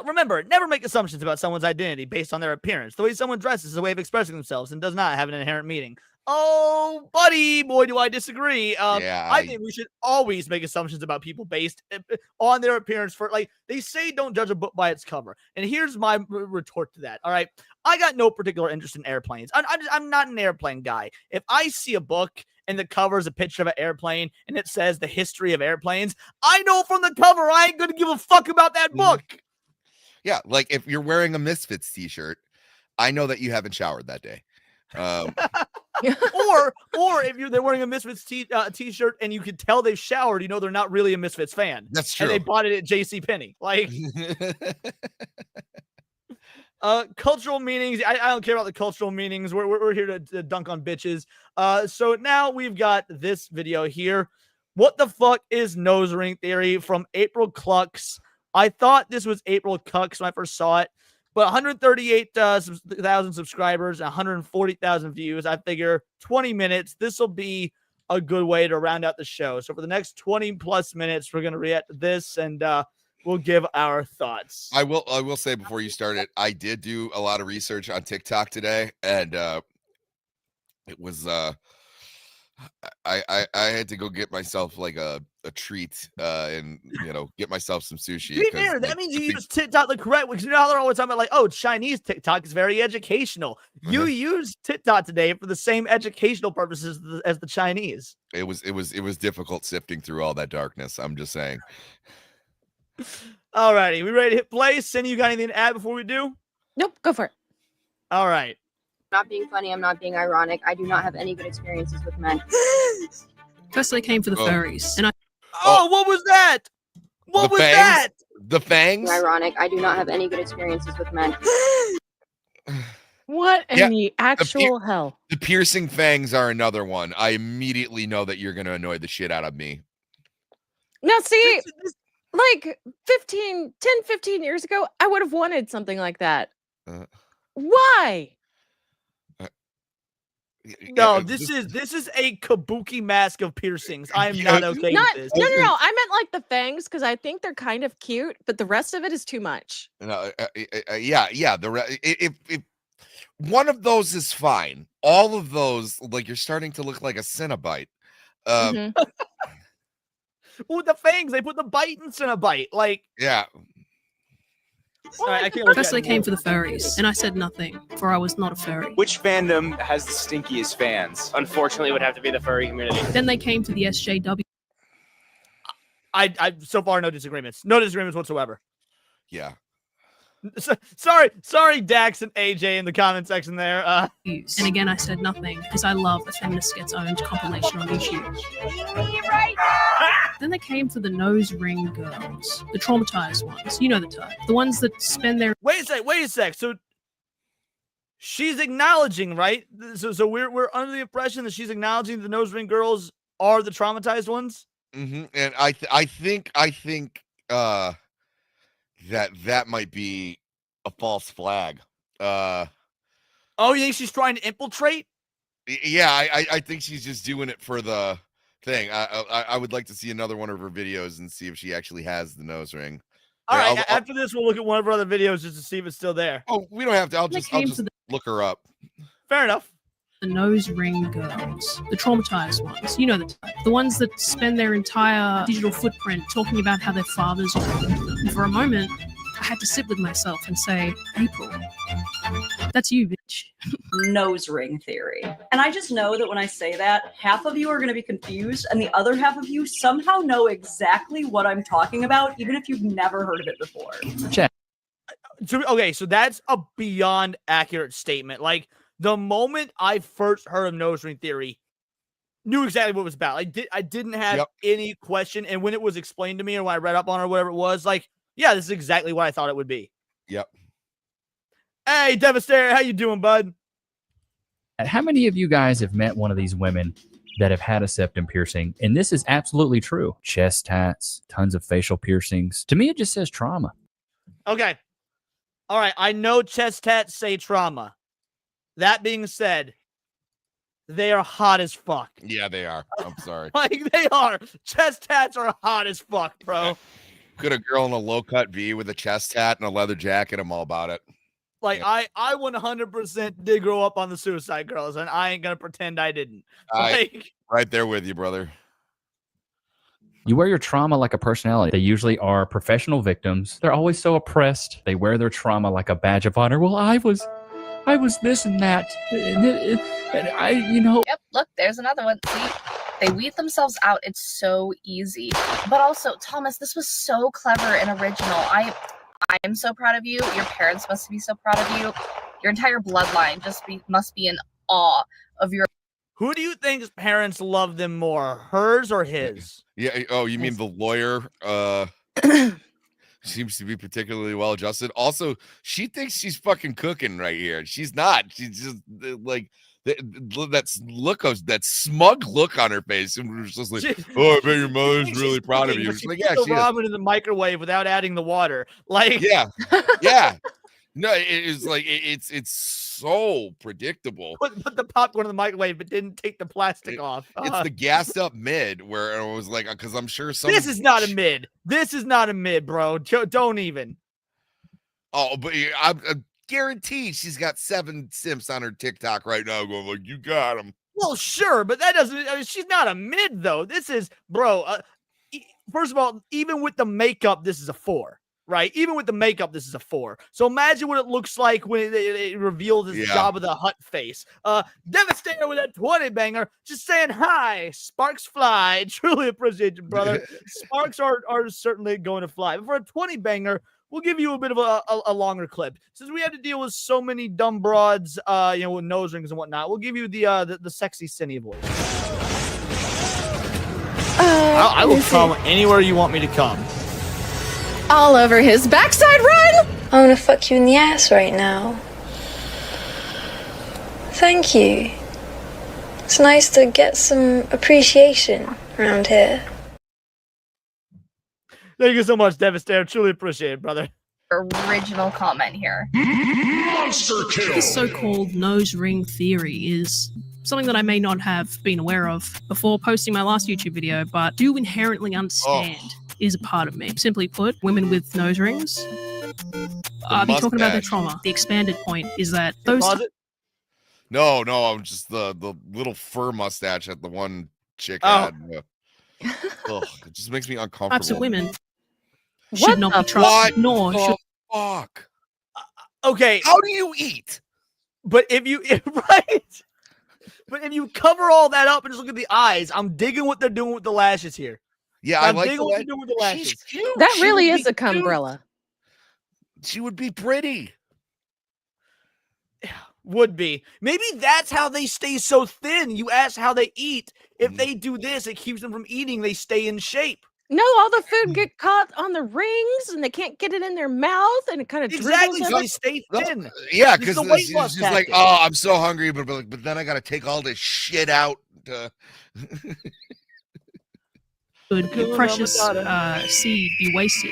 Remember, never make assumptions about someone's identity based on their appearance. The way someone dresses is a way of expressing themselves and does not have an inherent meaning. Oh, buddy, boy, do I disagree. I think we should always make assumptions about people based on their appearance. For they say, don't judge a book by its cover. And here's my retort to that. All right, I got no particular interest in airplanes. I'm not an airplane guy. If I see a book and the cover is a picture of an airplane and it says the history of airplanes, I know from the cover I ain't gonna give a fuck about that book. Yeah, like if you're wearing a Misfits t-shirt, I know that you haven't showered that day. or if they're wearing a Misfits t-shirt and you can tell they've showered, you know they're not really a Misfits fan. That's true. And they bought it at JCPenney. Cultural meanings. I don't care about the cultural meanings. We're here to dunk on bitches. So now we've got this video here. What the fuck is nose ring theory from April Clucks? I thought this was April Cucks when I first saw it, but 138,000 subscribers, 140,000 views. I figure 20 minutes, this will be a good way to round out the show. So for the next 20 plus minutes, we're going to react to this and we'll give our thoughts. I will say before you start it, I did do a lot of research on TikTok today, and it was I had to go get myself like a treat and get myself some sushi. Be fair, that means you use TikTok the correct way. Because you know how they're always talking about Chinese TikTok is very educational. You use TikTok today for the same educational purposes as the Chinese. It was difficult sifting through all that darkness. I'm just saying. All righty, we ready to hit play? Cindy, you got anything to add before we do? Nope, go for it. All right. Not being funny, I'm not being ironic. I do not have any good experiences with men. First, I came for the furries, and what was that? What was that? The fangs? Ironic. I do not have any good experiences with men. What in the actual hell? The piercing fangs are another one. I immediately know that you're going to annoy the shit out of me. Now, see, like 10, 15 years ago, I would have wanted something like that. Why? No, this is a kabuki mask of piercings. I am not okay with this. No. I meant like the fangs because I think they're kind of cute, but the rest of it is too much. No, yeah. If one of those is fine, all of those, like, you're starting to look like a Cinnabite. With the fangs, they put the bite in Cinnabite. Yeah. Right, first they came for the furries, and I said nothing, for I was not a furry. Which fandom has the stinkiest fans? Unfortunately, it would have to be the furry community. Then they came for the SJW. I so far no disagreements. No disagreements whatsoever. Yeah. Sorry, Dax and AJ in the comment section there. And again, I said nothing because I love a feminist gets owned compilation on YouTube. Then they came for the nose ring girls, the traumatized ones. You know the type, the ones that spend their. Wait a sec. So she's acknowledging, right? So we're under the impression that she's acknowledging the nose ring girls are the traumatized ones. And I think that might be a false flag. Oh, you think she's trying to infiltrate? Yeah, I think she's just doing it for the thing. I would like to see another one of her videos and see if she actually has the nose ring. All right, after this, we'll look at one of her other videos just to see if it's still there. Oh, we don't have to. I'll just look her up. Fair enough. The nose ring girls, the traumatized ones, you know the type. The ones that spend their entire digital footprint talking about how their fathers are. And for a moment, I had to sit with myself and say, April, that's you, bitch. Nose ring theory. And I just know that when I say that, half of you are going to be confused, and the other half of you somehow know exactly what I'm talking about, even if you've never heard of it before. Check. Okay, so that's a beyond accurate statement. Like, the moment I first heard of nose ring theory, knew exactly what it was about. I didn't have any question, and when it was explained to me or when I read up on it or whatever it was, like, yeah, this is exactly what I thought it would be. Yep. Hey, Devastator, how you doing, bud? How many of you guys have met one of these women that have had a septum piercing? And this is absolutely true. Chest tats, tons of facial piercings. To me, it just says trauma. Okay. All right, I know chest tats say trauma. That being said, they are hot as fuck. Yeah, they are. I'm sorry. Like, they are. Chest tats are hot as fuck, bro. Could a girl in a low-cut V with a chest tat and a leather jacket, I'm all about it. Like, I 100% did grow up on the Suicide Girls, and I ain't gonna pretend I didn't. Like, right there with you, brother. You wear your trauma like a personality. They usually are professional victims. They're always so oppressed. They wear their trauma like a badge of honor. Well, I was this and that. And I, you know. Yep, look, there's another one. See, they weed themselves out. It's so easy. But also, Thomas, this was so clever and original. I am so proud of you. Your parents must be so proud of you. Your entire bloodline must be in awe of your. Who do you think's parents love them more, hers or his? Yeah. Oh, you mean the lawyer? Seems to be particularly well adjusted. Also, she thinks she's fucking cooking right here. She's not. She's just like that smug look on her face, and we're just like, "Oh, I bet your mother's really proud of you." She's like, "Yeah, she is." Ramen in the microwave without adding the water. Like, yeah. No, it's like it's so predictable. Put the popcorn in the microwave, but didn't take the plastic off. It's the gassed up mid where it was like, because I'm sure some. This is not a mid. This is not a mid, bro. Don't even. Oh, but I guarantee she's got 7 simps on her TikTok right now going like, "You got him." Well, sure, but that doesn't. I mean, she's not a mid though. This is, bro. First of all, even with the makeup, this is a 4. Right, even with the makeup, this is a 4. So imagine what it looks like when it reveals his Jabba the Hutt face. Devastator with a 20 banger, just saying hi. Sparks fly. Truly appreciate you, brother. Sparks are certainly going to fly. But for a 20 banger, we'll give you a bit of a longer clip. Since we have to deal with so many dumb broads, with nose rings and whatnot, we'll give you the sexy Cindy voice. I will come anywhere you want me to come. All over his backside run. I want to fuck you in the ass right now. Thank you. It's nice to get some appreciation around here. Thank you so much, Devastator. Truly appreciate it, brother. Original comment here. Monster kill. This so-called nose ring theory is something that I may not have been aware of before posting my last YouTube video, but do inherently understand is a part of me. Simply put, women with nose rings are talking about their trauma. The expanded point is that those. No, I'm just the little fur mustache that the one chick had. It just makes me uncomfortable. Types of women should not be trusted, nor should. Fuck. Okay. How do you eat? But if you right, but if you cover all that up and just look at the eyes, I'm digging what they're doing with the lashes here. Yeah, I'm I like digging what they're doing with the lashes. That really is a cumbrella. She would be pretty. Would be. Maybe that's how they stay so thin. You ask how they eat. If they do this, it keeps them from eating. They stay in shape. No, all the food get caught on the rings, and they can't get it in their mouth, and it kind of exactly. So they stay thin. Yeah, because she's like, "Oh, I'm so hungry," but then I got to take all this shit out. Could your precious seed be wasted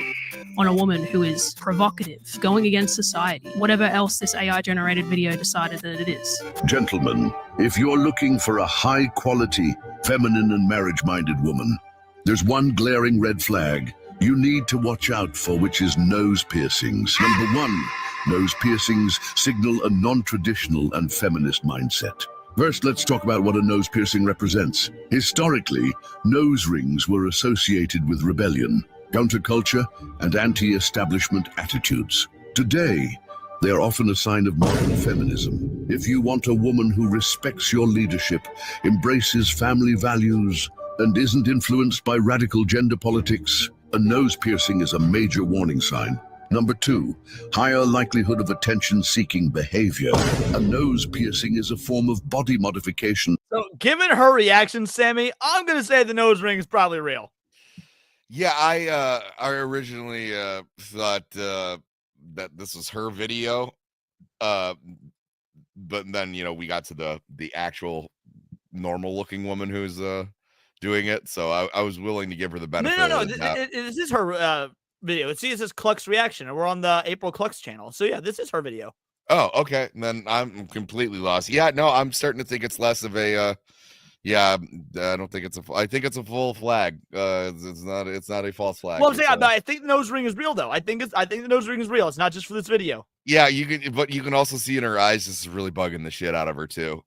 on a woman who is provocative, going against society, whatever else this AI-generated video decided that it is? Gentlemen, if you're looking for a high-quality, feminine and marriage-minded woman, there's one glaring red flag you need to watch out for, which is nose piercings. Number 1, nose piercings signal a non-traditional and feminist mindset. First, let's talk about what a nose piercing represents. Historically, nose rings were associated with rebellion, counterculture, and anti-establishment attitudes. Today, they are often a sign of modern feminism. If you want a woman who respects your leadership, embraces family values, and isn't influenced by radical gender politics, a nose piercing is a major warning sign. Number 2, higher likelihood of attention-seeking behavior. A nose piercing is a form of body modification. So, given her reaction, Sammy, I'm going to say the nose ring is probably real. Yeah, I originally thought that this was her video, but then we got to the actual normal looking woman who's doing it, so I was willing to give her the benefit. No. This is her video. It says Cluck's reaction, and we're on the April Clucks channel. So yeah, this is her video. Oh, okay. Then I'm completely lost. Yeah, no, I'm starting to think it's less of a. I don't think it's I think it's a full flag. It's not a false flag. Well, I'm saying, I think the nose ring is real, though. I think the nose ring is real. It's not just for this video. Yeah, but you can also see in her eyes this is really bugging the shit out of her too.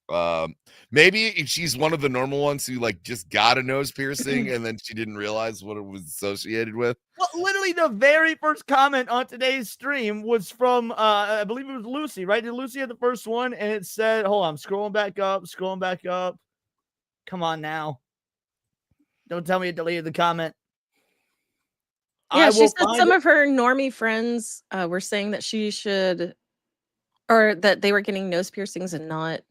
Maybe she's one of the normal ones who just got a nose piercing and then she didn't realize what it was associated with. Well, literally the very first comment on today's stream was from I believe it was Lucy, right? Did Lucy have the first one? And it said, hold on, I'm scrolling back up. Come on now. Don't tell me it deleted the comment. Yeah, she said some of her normie friends were saying that she should, or that they were getting nose piercings and not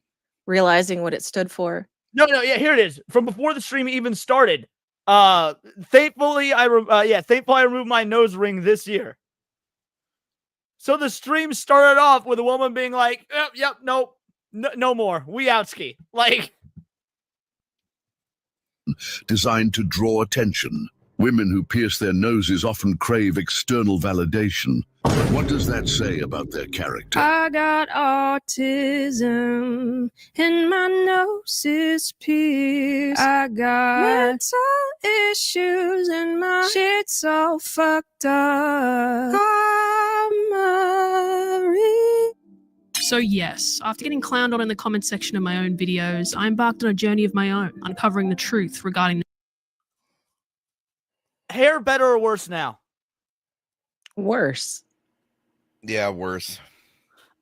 realizing what it stood for. No, yeah, here it is. From before the stream even started. Thankfully, I removed my nose ring this year. So the stream started off with a woman being like, yep, nope, no more. We outski. Designed to draw attention. Women who pierce their noses often crave external validation. But what does that say about their character? I got autism and my nose is pierced. I got mental issues and my shit's all fucked up. So yes, after getting clowned on in the comment section of my own videos, I embarked on a journey of my own, uncovering the truth regarding hair better or worse now? Worse. Yeah, worse.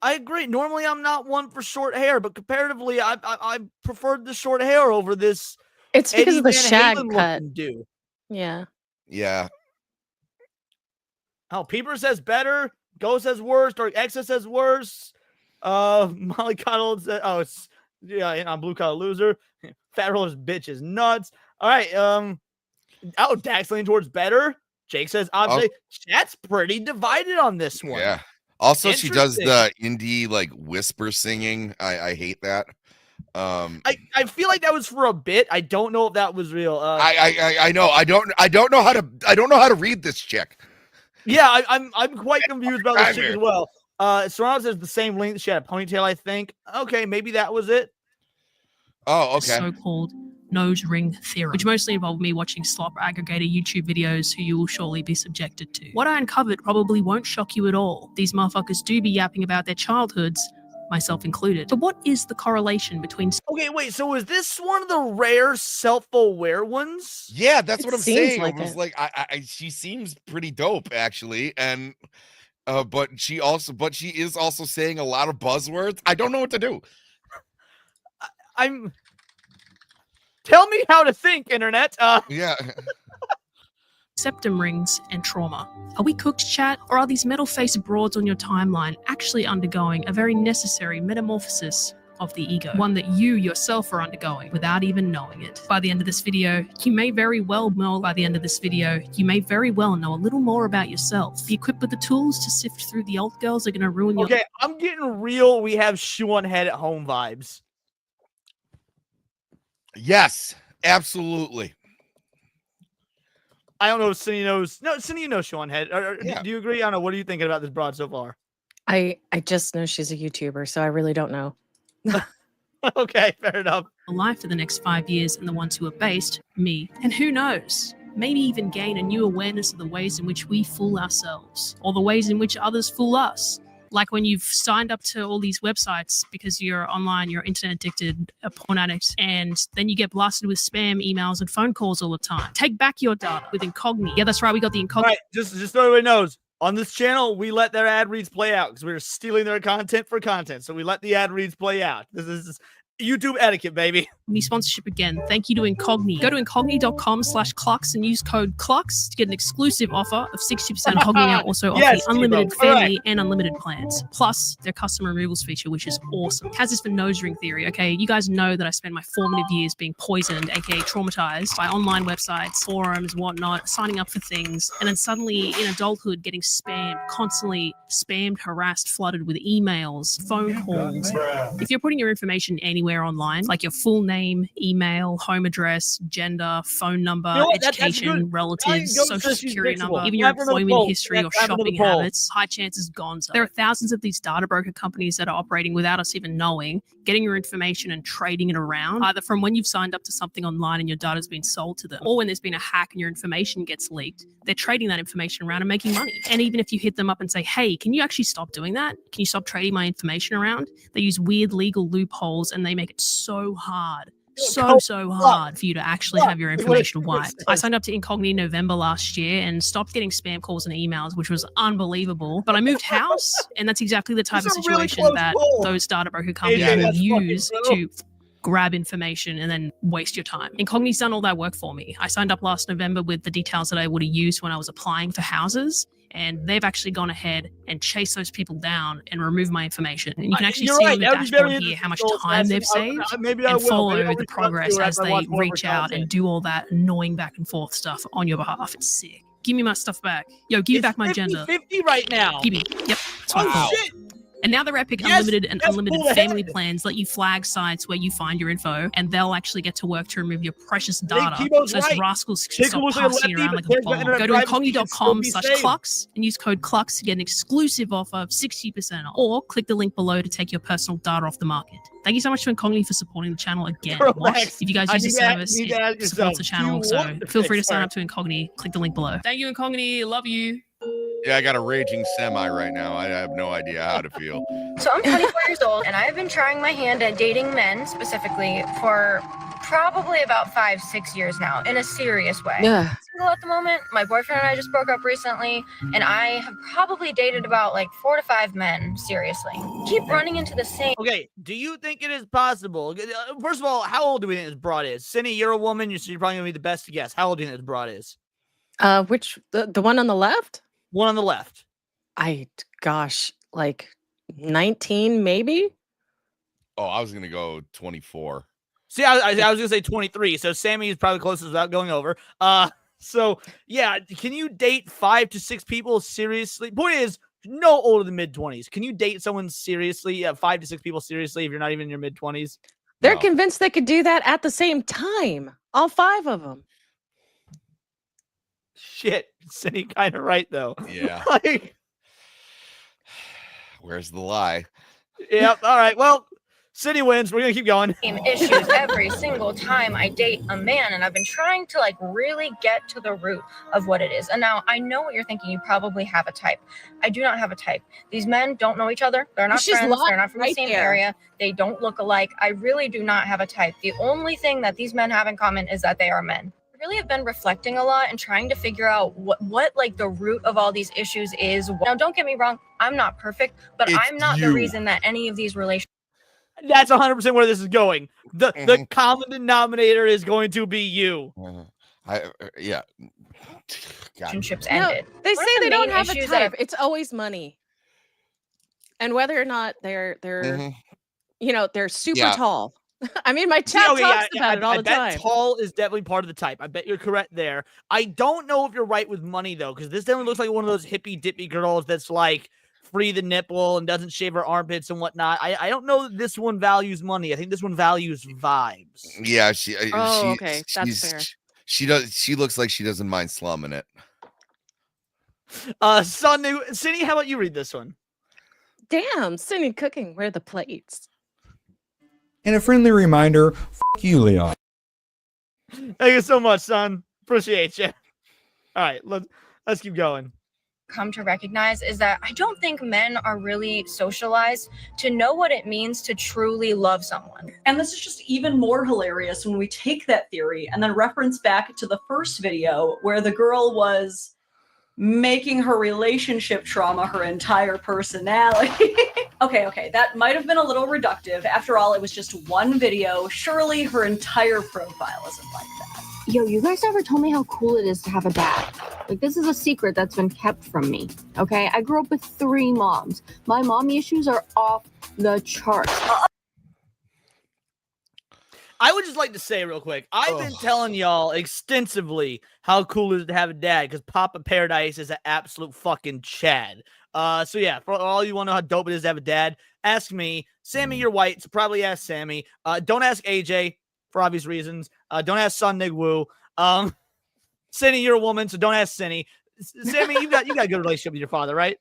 I agree. Normally, I'm not one for short hair, but comparatively, I preferred the short hair over this. It's because Eddie of the Van shag Halen cut. looking dude. Yeah. Yeah. Oh, Peeper says better. Go says worse. Or Exa says worse. Molly Cuddle says, I'm Blue Collar Loser. Fat Roller's bitch is nuts. All right. Dax leaning towards better. Jake says, chat's pretty divided on this one. Yeah. Also, she does the indie whisper singing. I hate that. I feel like that was for a bit. I don't know if that was real. I know. I don't know how to read this chick. Yeah, I'm quite confused about this chick as well. Serrano says the same length. She had a ponytail, I think. Okay, maybe that was it. Oh, okay. So-called nose ring theory, which mostly involved me watching slop aggregator YouTube videos who you will surely be subjected to. What I uncovered probably won't shock you at all. These motherfuckers do be yapping about their childhoods, myself included. But what is the correlation between... Okay, wait, so is this one of the rare self-aware ones? Yeah, that's what I'm saying. She seems pretty dope, actually, and but she is also saying a lot of buzzwords. I don't know what to do. Tell me how to think, internet. Yeah. Septum rings and trauma. Are we cooked, chat? Or are these metal-faced broads on your timeline actually undergoing a very necessary metamorphosis of the ego? One that you yourself are undergoing without even knowing it. By the end of this video, you may very well know a little more about yourself. Be equipped with the tools to sift through the old girls that are going to ruin your... Okay, I'm getting real we have shoe on head at home vibes. Yes, absolutely. I don't know if Cindy knows. No, Cindy, you know Sean Head. Do you agree? I don't know. What are you thinking about this broad so far? I just know she's a YouTuber, so I really don't know. Okay, fair enough. Life for the next 5 years and the ones who are based, me. And who knows? Maybe even gain a new awareness of the ways in which we fool ourselves, or the ways in which others fool us. Like when you've signed up to all these websites because you're online, you're internet addicted, a porn addict, and then you get blasted with spam emails and phone calls all the time. Take back your data with Incogni. Yeah, that's right. We got the Incogni. Right, just so everybody knows, on this channel, we let their ad reads play out because we were stealing their content for content. So we let the ad reads play out. This is YouTube etiquette, baby. Me sponsorship again. Thank you to Incogni. Go to incogni.com/clucks and use code clucks to get an exclusive offer of 60%. Incogni now also offers unlimited family and unlimited plans, plus their custom removals feature, which is awesome. How's this for nose ring theory? Okay, you guys know that I spent my formative years being poisoned, aka traumatized by online websites, forums, whatnot, signing up for things, and then suddenly in adulthood getting spammed, constantly spammed, harassed, flooded with emails, phone calls. If you're putting your information anywhere online, like your full name, email, home address, gender, phone number, education, relatives, social security number, even your employment history or shopping habits, high chances gonzo. There are thousands of these data broker companies that are operating without us even knowing, getting your information and trading it around, either from when you've signed up to something online and your data's been sold to them, or when there's been a hack and your information gets leaked. They're trading that information around and making money. And even if you hit them up and say, hey, can you actually stop doing that? Can you stop trading my information around? They use weird legal loopholes and they make it so hard. So hard for you to actually have your information wiped. I signed up to Incogni November last year and stopped getting spam calls and emails, which was unbelievable. But I moved house, and that's exactly the type of situation that those data broker companies will use to grab information and then waste your time. Incogni's done all that work for me. I signed up last November with the details that I would have used when I was applying for houses, and they've actually gone ahead and chased those people down and removed my information. And you can actually see on the dashboard here how much time they've saved and follow the progress as they reach out and do all that annoying back and forth stuff on your behalf. It's sick. Give me my stuff back. Yo, give me back my gender. 50 right now. Give me. Yep. That's what I shit. And now their Epic Unlimited and Unlimited family plans let you flag sites where you find your info, and they'll actually get to work to remove your precious data. So those rascals can stop passing it around like a bomb. Go to incogni.com/clucks and use code clucks to get an exclusive offer of 60% off, or click the link below to take your personal data off the market. Thank you so much to Incogni for supporting the channel again. If you guys use this service, it supports the channel, so feel free to sign up to Incogni. Click the link below. Thank you, Incogni. Love you. Yeah, I got a raging semi right now. I have no idea how to feel. So I'm 24 years old, and I've been trying my hand at dating men specifically for probably about 5-6 years now, in a serious way. Yeah. I'm single at the moment. My boyfriend and I just broke up recently, and I have probably dated about like 4 to 5 men, seriously. Keep running into the same. Okay, do you think it is possible? First of all, how old do we think this broad is? Cindy, you're a woman, so you're probably going to be the best to guess. How old do you think this broad is? Which, the one on the left? One on the left. Gosh, like 19 maybe? Oh, I was going to go 24. See, I was going to say 23, so Sammy is probably closest without going over. So, yeah, can you date 5 to 6 people seriously? Point is, no older than mid-20s. Can you date someone seriously, 5 to 6 people seriously, if you're not even in your mid-20s? They're convinced they could do that at the same time. All 5 of them. Shit, Cindy kind of right, though. Yeah. Like, where's the lie? Yep, all right, well, Cindy wins. We're going to keep going. Same issues every single time I date a man, and I've been trying to like really get to the root of what it is. And now I know what you're thinking. You probably have a type. I do not have a type. These men don't know each other. They're not friends. They're not from the same area. They don't look alike. I really do not have a type. The only thing that these men have in common is that they are men. I really have been reflecting a lot and trying to figure out what like the root of all these issues is. Now, don't get me wrong. I'm not perfect, but I'm not the reason that any of these relationships. That's 100% where this is going. The common denominator is going to be you. Yeah. Relationships No, ended. they One say of the they don't main have a issues that type. It's always money. And whether or not they're they're super tall. I mean, my chat talks about it all the time. Tall is definitely part of the type. I bet you're correct there. I don't know if you're right with money, though, because this definitely looks like one of those hippy-dippy girls that's like free the nipple and doesn't shave her armpits and whatnot. I don't know that this one values money. I think this one values vibes. Yeah, okay. That's fair. She looks like she doesn't mind slumming it. Cindy, how about you read this one? Damn, Cindy cooking. Where are the plates? And a friendly reminder, f*** you, Leon. Thank you so much, son. Appreciate you. All right, let's keep going. come to recognize is that I don't think men are really socialized to know what it means to truly love someone. And this is just even more hilarious when we take that theory and then reference back to the first video where the girl was making her relationship trauma her entire personality. Okay, that might have been a little reductive. After all, it was just one video. Surely her entire profile isn't like that. Yo, you guys never told me how cool it is to have a dad. Like, this is a secret that's been kept from me, okay? I grew up with 3 moms. My mommy issues are off the charts. I would just like to say real quick, I've been telling y'all extensively how cool it is to have a dad because Papa Paradise is an absolute fucking Chad. So yeah, for all you want to know how dope it is to have a dad, ask me. Sammy, you're white, so probably ask Sammy. Don't ask AJ for obvious reasons. Don't ask Son Nig Woo. Cindy, you're a woman, so don't ask Cindy. Sammy, you got a good relationship with your father, right?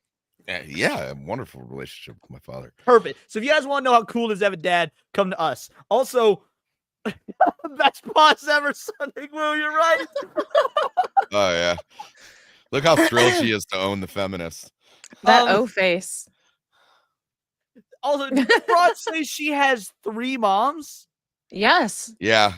Yeah, a wonderful relationship with my father. Perfect. So if you guys want to know how cool it is to have a dad, come to us. Also, best boss ever, Son Nig Woo, you're right. Oh yeah. Look how thrilled she is to own the feminist. That O face. Also, did Fraud say she has 3 moms? Yes. Yeah.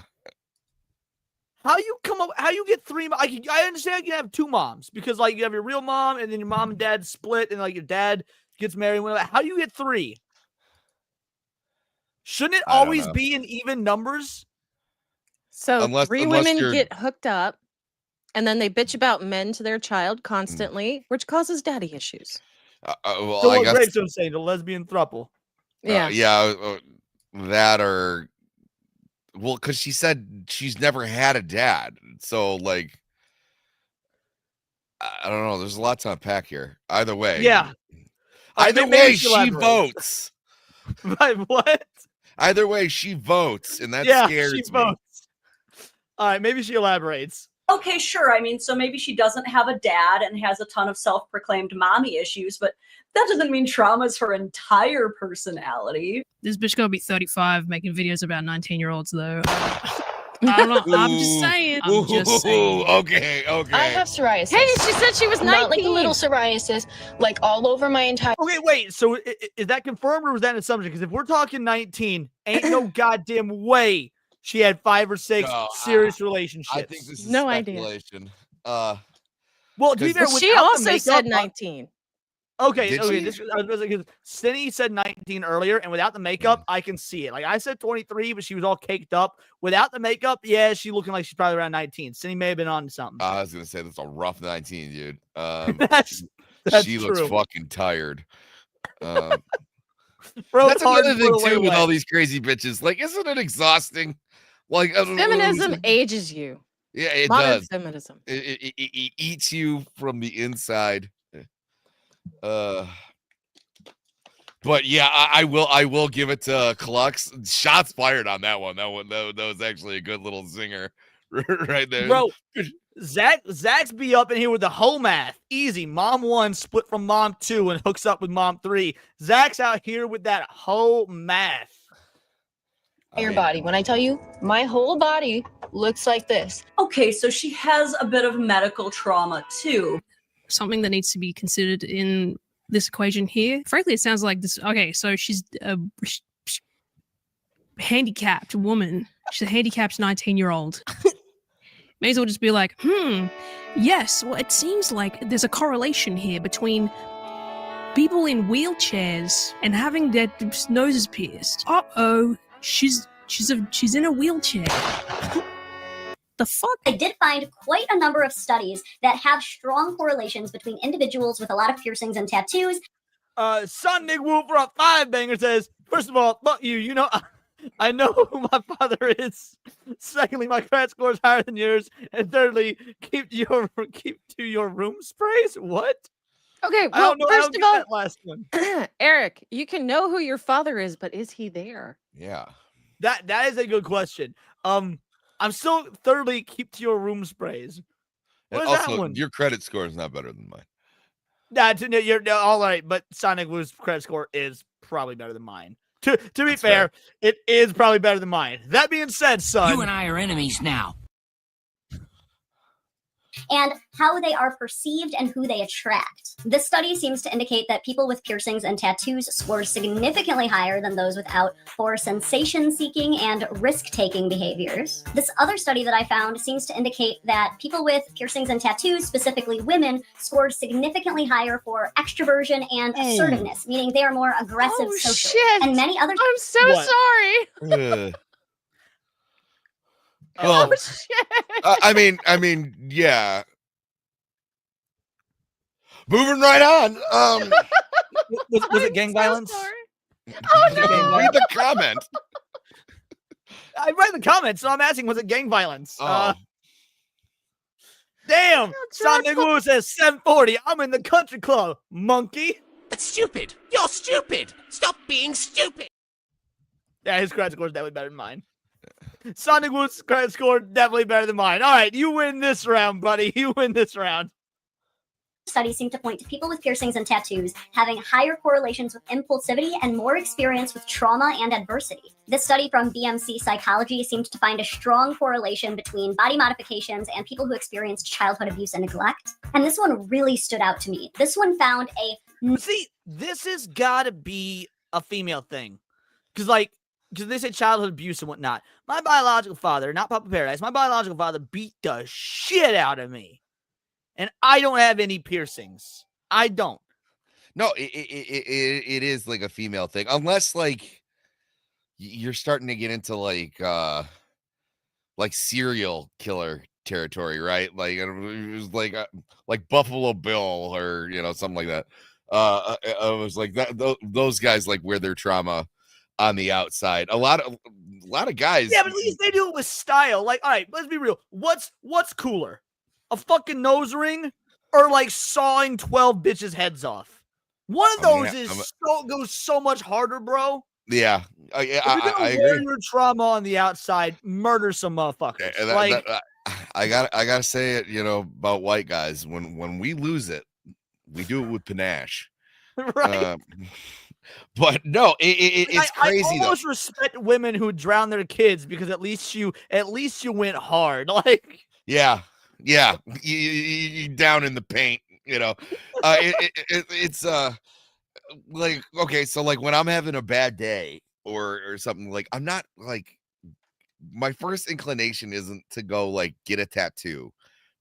How you get 3 moms? I understand you have 2 moms because like you have your real mom and then your mom and dad split and like your dad gets married. How do you get 3? Shouldn't it always be in even numbers? So 3 women get hooked up and then they bitch about men to their child constantly, which causes daddy issues. Well, so I what guess Gravestone's saying, the lesbian throuple. Yeah. That or well, because she said she's never had a dad, so like I don't know. There's a lot to unpack here. Either way, yeah. Either way, she votes. Right? What? Either way, she votes, and that scares me. Votes. All right, maybe she elaborates. Okay, sure. I mean, so maybe she doesn't have a dad and has a ton of self-proclaimed mommy issues, but that doesn't mean trauma's her entire personality. This bitch gonna be 35 making videos about 19-year-olds though. I don't know. I'm just saying. I'm just saying. Okay. I have psoriasis. Hey, she said she was 19. Not like a little psoriasis, like all over my entire. Okay, wait. So is that confirmed or was that an assumption? Because if we're talking 19, ain't no goddamn way she had 5 or 6 serious relationships. I think this is no speculation. idea. Well, to be fair, she also said 19. Okay. Did she? Because Cindy said 19 earlier, and without the makeup, I can see it. Like I said 23, but she was all caked up. Without the makeup, yeah, she looking like she's probably around 19. Cindy may have been on to something. I was gonna say that's a rough 19, dude. That's she true. looks fucking tired. Bro, that's another thing too with all these crazy bitches. Like, isn't it exhausting? Like Feminism ages you. Yeah, it Modern does. feminism. It eats you from the inside. But yeah, I will give it to Clux. Shots fired on that one. That was actually a good little zinger right there. Bro, Zach's be up in here with the whole math. Easy. Mom 1 split from mom 2 and hooks up with mom 3. Zach's out here with that whole math. Your body. When I tell you, my whole body looks like this. Okay, so she has a bit of medical trauma too. Something that needs to be considered in this equation here. Frankly, it sounds like this. Okay, so she's a handicapped woman. She's a handicapped 19-year-old. May as well just be like, yes, well, it seems like there's a correlation here between people in wheelchairs and having their noses pierced. Uh-oh, she's in a wheelchair. The fuck? I did find quite a number of studies that have strong correlations between individuals with a lot of piercings and tattoos. Son Nig Woo for a 5-banger says, first of all, fuck you. You know, I know who my father is. Secondly, my credit score is higher than yours. And thirdly, keep to your room sprays. What? Okay, well, first of all, that last one. Eric, you can know who your father is, but is he there? Yeah. That is a good question. I'm still thirdly keep to your room sprays. What is also, that one? Your credit score is not better than mine. You're all right, but Sonic Woo's credit score is probably better than mine. To be fair, it is probably better than mine. That being said, son, you and I are enemies now. and how they are perceived and who they attract. This study seems to indicate that people with piercings and tattoos score significantly higher than those without for sensation-seeking and risk-taking behaviors. This other study that I found seems to indicate that people with piercings and tattoos, specifically women, score significantly higher for extroversion and assertiveness, meaning they are more aggressive socially. And many other— I'm so What? sorry. Well, Oh shit. I mean, yeah. Moving right on. Was it gang violence? Oh no. Read the comment. I read the comments, so I'm asking, was it gang violence? Oh. Damn! Sonic Woo says 740. I'm in the country club, monkey. That's stupid. You're stupid. Stop being stupid. Yeah, his credit score is definitely better than mine. Sonic Woo's credit score definitely better than mine. All right, you win this round, buddy. You win this round. Studies seem to point to people with piercings and tattoos having higher correlations with impulsivity and more experience with trauma and adversity. This study from BMC Psychology seemed to find a strong correlation between body modifications and people who experienced childhood abuse and neglect. And this one really stood out to me. This one found a— See, this has got to be a female thing. Because they say childhood abuse and whatnot. My biological father, not Papa Paradise, my biological father beat the shit out of me. And I don't have any piercings. I don't. No, it is like a female thing, unless like you're starting to get into like serial killer territory, right? Like it was like Buffalo Bill or something like that. I was like that. Those guys like wear their trauma on the outside. A lot of guys. Yeah, but at least they do it with style. Like, all right, let's be real. What's cooler? A fucking nose ring or like sawing 12 bitches' heads off? One of those goes so much harder, bro. Yeah, I agree. Wear your trauma on the outside, murder some motherfuckers. I gotta say it, about white guys. When we lose it, we do it with panache. Right. But no, it's crazy. I almost respect women who drown their kids because at least you went hard. Like, yeah, you down in the paint. It's like, okay, so like when I'm having a bad day or something, like I'm not like, my first inclination isn't to go like get a tattoo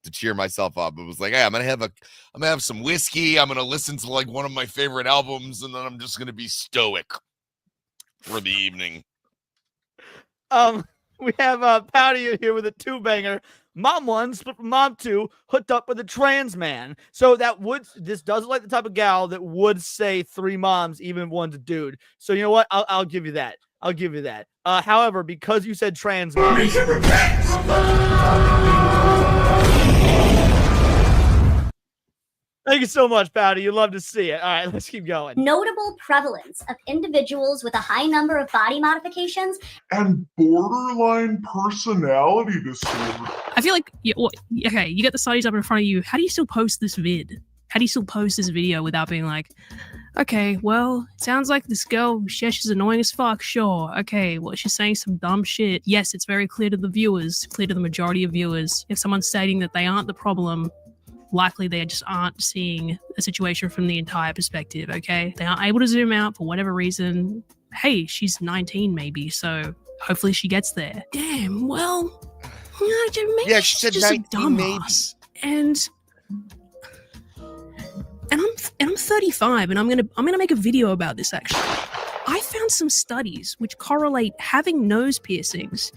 to cheer myself up. It was like, hey, I'm gonna have some whiskey, I'm gonna listen to like one of my favorite albums, and then I'm just gonna be stoic for the evening. We have Patty here with a 2-banger. Mom 1 split from Mom 2, hooked up with a trans man. So this does look like the type of gal that would say 3 moms, even if one's a dude. So you know what? I'll give you that. I'll give you that. However, because you said trans man, thank you so much, Patty. You love to see it. All right, let's keep going. Notable prevalence of individuals with a high number of body modifications and borderline personality disorder. I feel like, okay, you get the studies up in front of you. How do you still post this vid? How do you still post this video without being like, okay, well, it sounds like this girl, Shesh, is annoying as fuck, sure. Okay, well, she's saying some dumb shit. Yes, it's very clear to the viewers, clear to the majority of viewers. If someone's stating that they aren't the problem, likely they just aren't seeing a situation from the entire perspective, okay? They aren't able to zoom out for whatever reason. Hey, she's 19 maybe, so hopefully she gets there. Damn, well, maybe yeah, she said just 19 a dumbass. And I'm 35, and I'm gonna make a video about this. Actually, I found some studies which correlate having nose piercings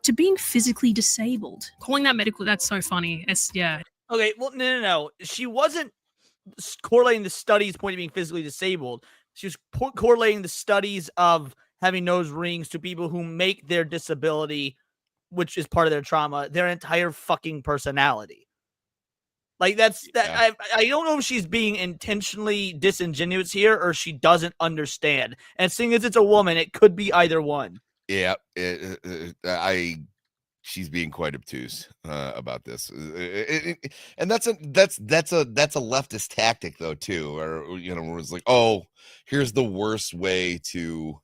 to being physically disabled. Calling that medical, that's so funny. Yeah. Okay, well, no. She wasn't correlating the studies pointing to being physically disabled. She was correlating the studies of having nose rings to people who make their disability, which is part of their trauma, their entire fucking personality. Like that's that. I don't know if she's being intentionally disingenuous here or she doesn't understand. And seeing as it's a woman, it could be either one. Yeah, she's being quite obtuse about this, and that's a leftist tactic though too, or where it's like, oh, here's the worst way to,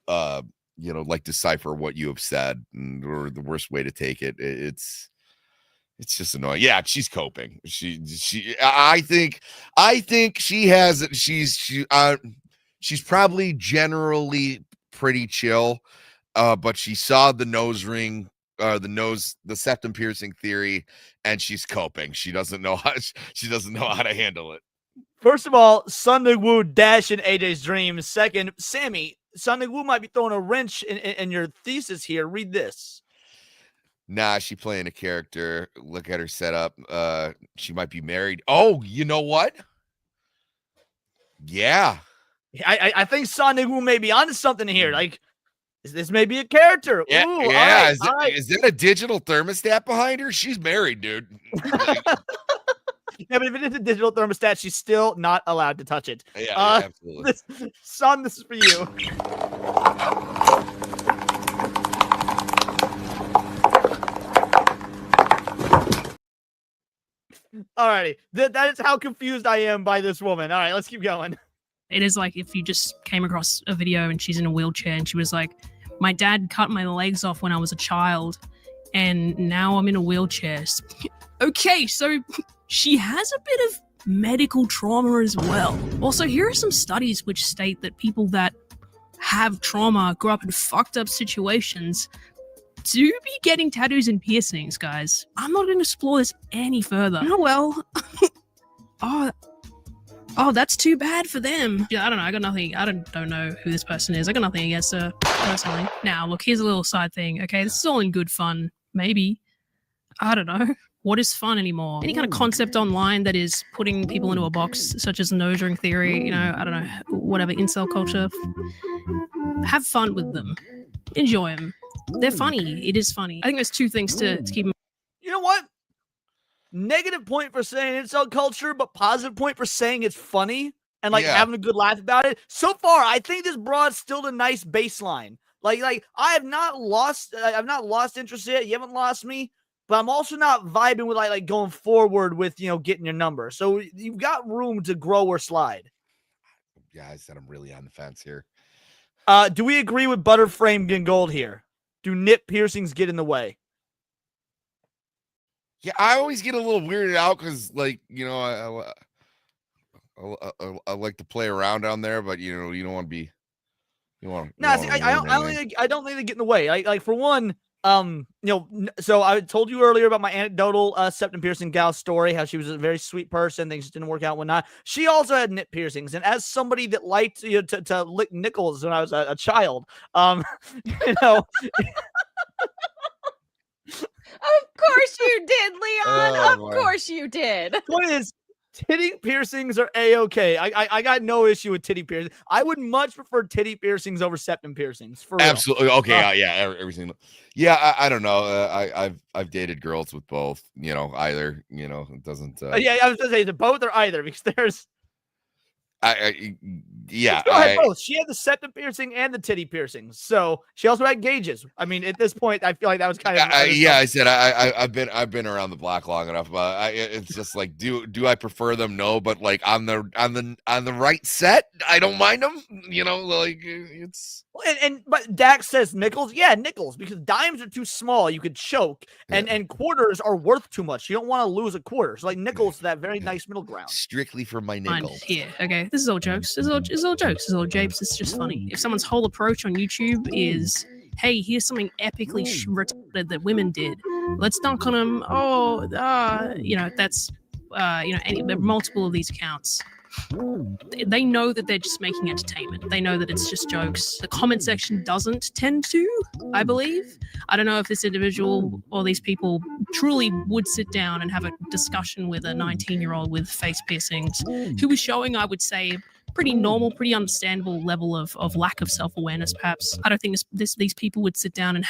like decipher what you have said, or the worst way to take it. It's It's just annoying. Yeah, she's coping. I think she has. She's probably generally pretty chill, but she saw the nose ring, the septum piercing theory, and she's coping. She doesn't know how to handle it. First of all, Sun Wu dash in AJ's dreams. Second, Sammy, Sun Wu might be throwing a wrench in your thesis here. Read this. Nah, she playing a character. Look at her setup. She might be married. Oh, you know what? Yeah. I think Sun Wu may be onto something here. Like, this may be a character. Yeah, Ooh, yeah. all right. Is that a digital thermostat behind her? She's married, dude. Yeah, but if it is a digital thermostat, she's still not allowed to touch it. Yeah, absolutely. Son, this is for you. Alrighty, that is how confused I am by this woman. All right, let's keep going. It is like if you just came across a video and she's in a wheelchair and she was like, my dad cut my legs off when I was a child and now I'm in a wheelchair. Okay, so she has a bit of medical trauma as well. Also, here are some studies which state that people that have trauma, grow up in fucked up situations, do be getting tattoos and piercings, guys. I'm not going to explore this any further. Oh, well. Oh, that's too bad for them. Yeah, I don't know. I got nothing. I don't know who this person is. I got nothing against her personally. Now, look, here's a little side thing. Okay, this is all in good fun. Maybe. I don't know. What is fun anymore? Any kind of concept online that is putting people into a box, such as nose ring theory, you know, I don't know, whatever, incel culture. Have fun with them. Enjoy them. They're funny. It is funny. I think there's two things to keep in mind. You know what? Negative point for saying insult culture, but positive point for saying it's funny and like having a good laugh about it. So far, I think this broad's still a nice baseline. Like I have not lost interest yet. You haven't lost me, but I'm also not vibing with like going forward with, you know, getting your number. So you've got room to grow or slide. Yeah, I said I'm really on the fence here. Do we agree with Butterframe and Gold here? Do nip piercings get in the way? Yeah, I always get a little weirded out because, like, you know, I like to play around down there, but you know, you don't want to be. You want. No, see, I don't think they get in the way. Like for one, you know, so I told you earlier about my anecdotal septum piercing gal story, how she was a very sweet person, things didn't work out, whatnot. She also had nip piercings, and as somebody that liked, you know, to lick nickels when I was a child, you know. Of course you did, Leon. Of course you did. Point is, titty piercings are a-okay. I got no issue with titty piercings. I would much prefer titty piercings over septum piercings. For real. Absolutely. Okay. Yeah. Everything. Yeah. I don't know. I've dated girls with both. You know, either. You know, it doesn't. Yeah. I was gonna say is it both or either because there's. Yeah. Both. She had the septum piercing and the titty piercings, so she also had gauges. I mean, at this point, I feel like that was kind of. Yeah, I said I've been around the block long enough. It's just like, do I prefer them? No, but like on the right set, I don't mind them. You know, like it's. But Dax says nickels. Yeah, nickels, because dimes are too small. You could choke, and quarters are worth too much. You don't want to lose a quarter. So like nickels, that very nice middle ground. Strictly for my nickel. Here, okay. This is all jokes. This is all jokes. This is all japes. It's just funny. If someone's whole approach on YouTube is, hey, here's something epically retarded that women did, let's dunk on them. You know, that's you know, multiple of these accounts. They know that they're just making entertainment. They know that it's just jokes. The comment section doesn't tend to, I believe. I don't know if this individual or these people truly would sit down and have a discussion with a 19-year-old with face piercings who is showing, I would say, pretty normal, pretty understandable level of lack of self-awareness, perhaps. I don't think these people would sit down and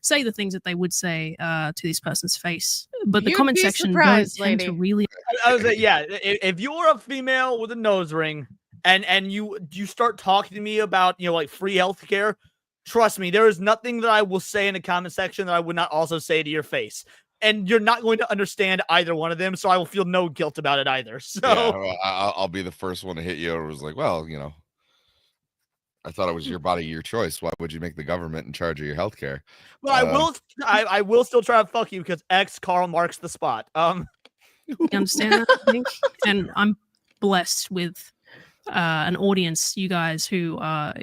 say the things that they would say to this person's face. But the comment section don't tend to really. I was like, yeah, if you're a female with a nose ring and you start talking to me about, you know, like free healthcare, trust me, there is nothing that I will say in the comment section that I would not also say to your face. And you're not going to understand either one of them, so I will feel no guilt about it either. So yeah, I'll be the first one to hit you. It was like, well, you know, I thought it was your body, your choice. Why would you make the government in charge of your health care? But I will still try to fuck you because X Karl Marx the spot. You understand that? I think, and I'm blessed with an audience, you guys who are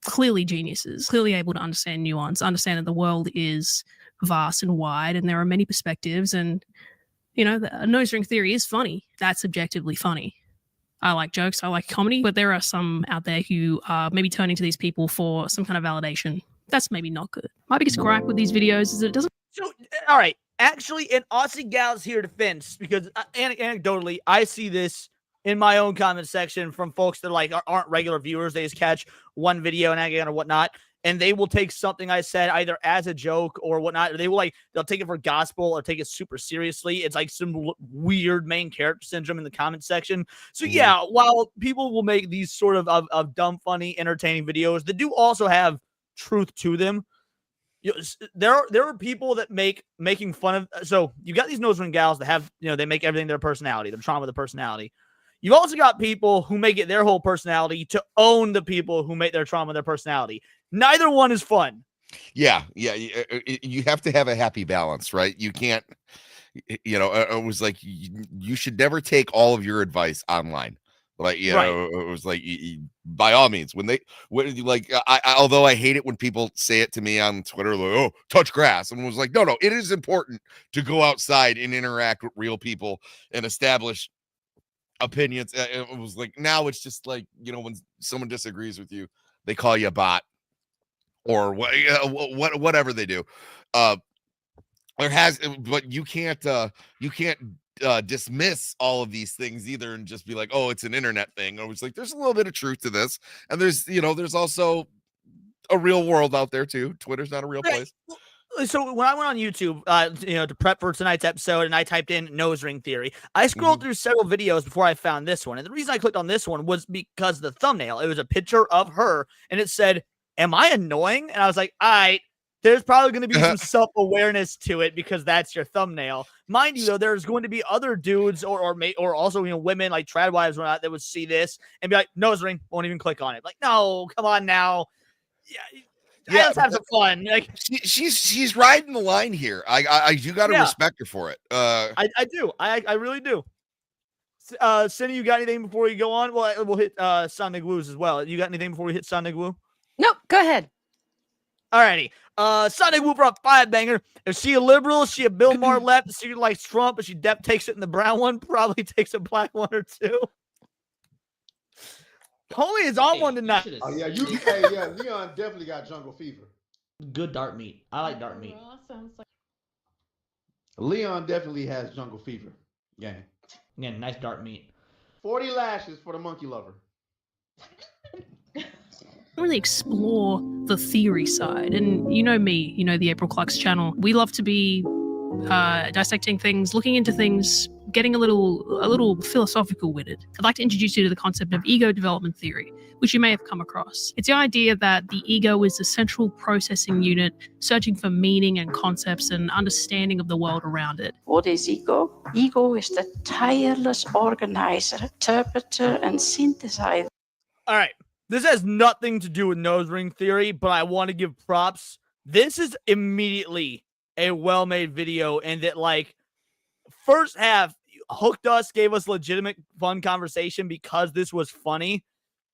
clearly geniuses, clearly able to understand nuance, understand that the world is vast and wide, and there are many perspectives. And a nose ring theory is funny. That's objectively funny. I like jokes, I like comedy, but there are some out there who are maybe turning to these people for some kind of validation. That's maybe not good. My biggest gripe with these videos is that it doesn't. So, all right. Actually, in Aussie Gals Here defense, because anecdotally, I see this in my own comment section from folks that aren't regular viewers. They just catch one video and again or whatnot, and they will take something I said either as a joke or whatnot. Or they'll take it for gospel or take it super seriously. It's like some weird main character syndrome in the comment section. So yeah, while people will make these sort of dumb, funny, entertaining videos that do also have truth to them, there are people that making fun of. So you got these nose ring gals that have they make everything their personality, their trauma, their personality. You've also got people who make it their whole personality to own the people who make their trauma their personality. Neither one is fun. Yeah. You have to have a happy balance, right? You can't. It was like you should never take all of your advice online. Like, it was like, by all means, although I hate it when people say it to me on Twitter, like, oh, touch grass. And was like, no, it is important to go outside and interact with real people and establish opinions. It was like, now it's just like, when someone disagrees with you, they call you a bot or whatever they do. But you can't dismiss all of these things either and just be like, oh, it's an internet thing. Or it's like, there's a little bit of truth to this. And there's also a real world out there too. Twitter's not a real place. So when I went on YouTube, to prep for tonight's episode, and I typed in nose ring theory, I scrolled through several videos before I found this one. And the reason I clicked on this one was because of the thumbnail. It was a picture of her, and it said, "Am I annoying?" And I was like, all right, there's probably going to be some self-awareness to it because that's your thumbnail. Mind you, though, there's going to be other dudes or also women like trad wives or not that would see this and be like, nose ring, won't even click on it. Like, no, come on now. Yeah, let's have some fun. Like she's riding the line here. I do got to respect her for it. I do. I really do. Cindy, you got anything before you go on? Well, we'll hit Sonic Woo's as well. You got anything before we hit Sonic Woo? Nope. Go ahead. Alrighty. Sonic Woo for a five banger. Is she a liberal? Is she a Bill Maher left? Is she likes Trump? But she takes it in the brown one. Probably takes a black one or two. Homie is on one tonight. Oh yeah, Leon definitely got jungle fever. Good dark meat. I like dark meat. Leon definitely has jungle fever. Yeah, nice dark meat. 40 lashes for the monkey lover. Really explore the theory side, and me, the April Clucks channel. We love to be dissecting things, looking into things, getting a little philosophical with it. I'd like to introduce you to the concept of ego development theory, which you may have come across. It's the idea that the ego is the central processing unit, searching for meaning and concepts and understanding of the world around it. What is ego? Ego is the tireless organizer, interpreter, and synthesizer. All right. This has nothing to do with nose ring theory, but I want to give props. This is immediately a well-made video, and that first half hooked us, gave us legitimate fun conversation because this was funny.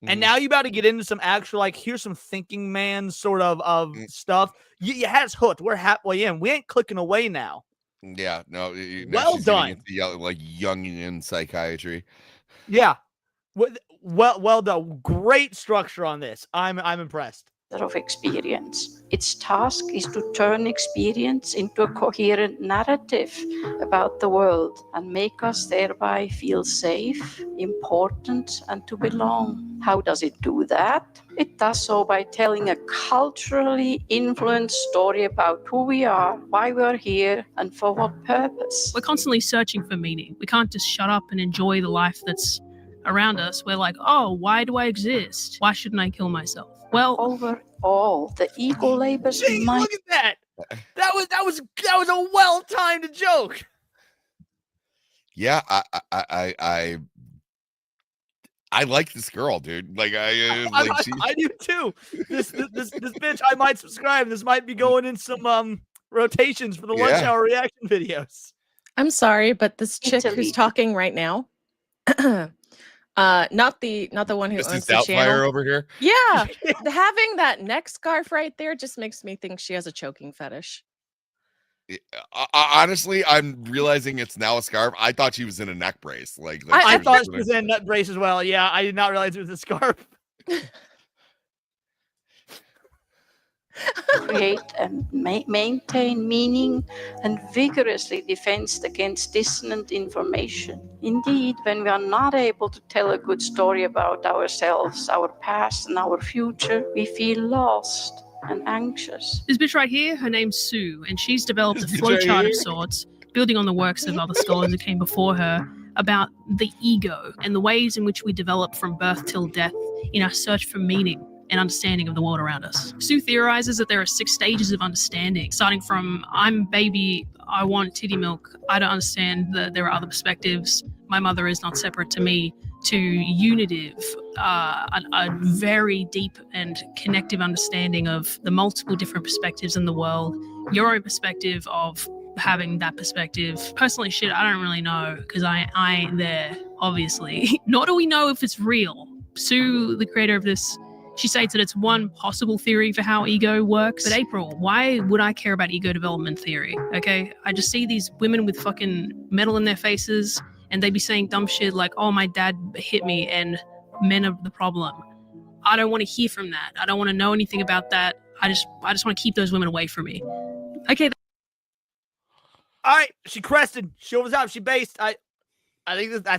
And now you about to get into some actual here's some thinking man sort of stuff. You had us hooked. We're halfway in. We ain't clicking away now. Yeah, no. Well done. Like Jungian psychiatry. Yeah. Well done. Great structure on this. I'm impressed. Of experience. Its task is to turn experience into a coherent narrative about the world and make us thereby feel safe, important, and to belong. How does it do that? It does so by telling a culturally influenced story about who we are, why we're here, and for what purpose. We're constantly searching for meaning. We can't just shut up and enjoy the life that's around us. We're like, oh, why do I exist? Why shouldn't I kill myself? Well, overall, the ego labors. Look at that! That was a well-timed joke. Yeah, I I like this girl, dude. Like I do too. This bitch, I might subscribe. This might be going in some rotations for the lunch hour reaction videos. I'm sorry, but this chick who's talking right now, not the one who Mrs. owns the Doubtfire channel over here. Yeah, having that neck scarf right there just makes me think she has a choking fetish. Honestly, I'm realizing it's now a scarf. I thought she was in a neck brace. Like I thought she was in a neck brace as well. Yeah, I did not realize it was a scarf. Create and maintain meaning and vigorously defend against dissonant information. Indeed, when we are not able to tell a good story about ourselves, our past, and our future, we feel lost and anxious. This bitch right here, her name's Sue, and she's developed a flowchart of sorts, building on the works of other scholars that came before her, about the ego and the ways in which we develop from birth till death in our search for meaning and understanding of the world around us. Sue theorizes that there are 6 stages of understanding, starting from I'm baby, I want titty milk, I don't understand that there are other perspectives, my mother is not separate to me, to unitive, a very deep and connective understanding of the multiple different perspectives in the world, your own perspective of having that perspective. Personally, shit, I don't really know, because I ain't there, obviously. Nor do we know if it's real. Sue, the creator of this, she states that it's one possible theory for how ego works. But April, why would I care about ego development theory? Okay, I just see these women with fucking metal in their faces, and they be saying dumb shit like, oh, my dad hit me and men are the problem. I don't want to hear from that. I don't want to know anything about that. I just want to keep those women away from me. Okay. All right, she crested. She was out. She based. I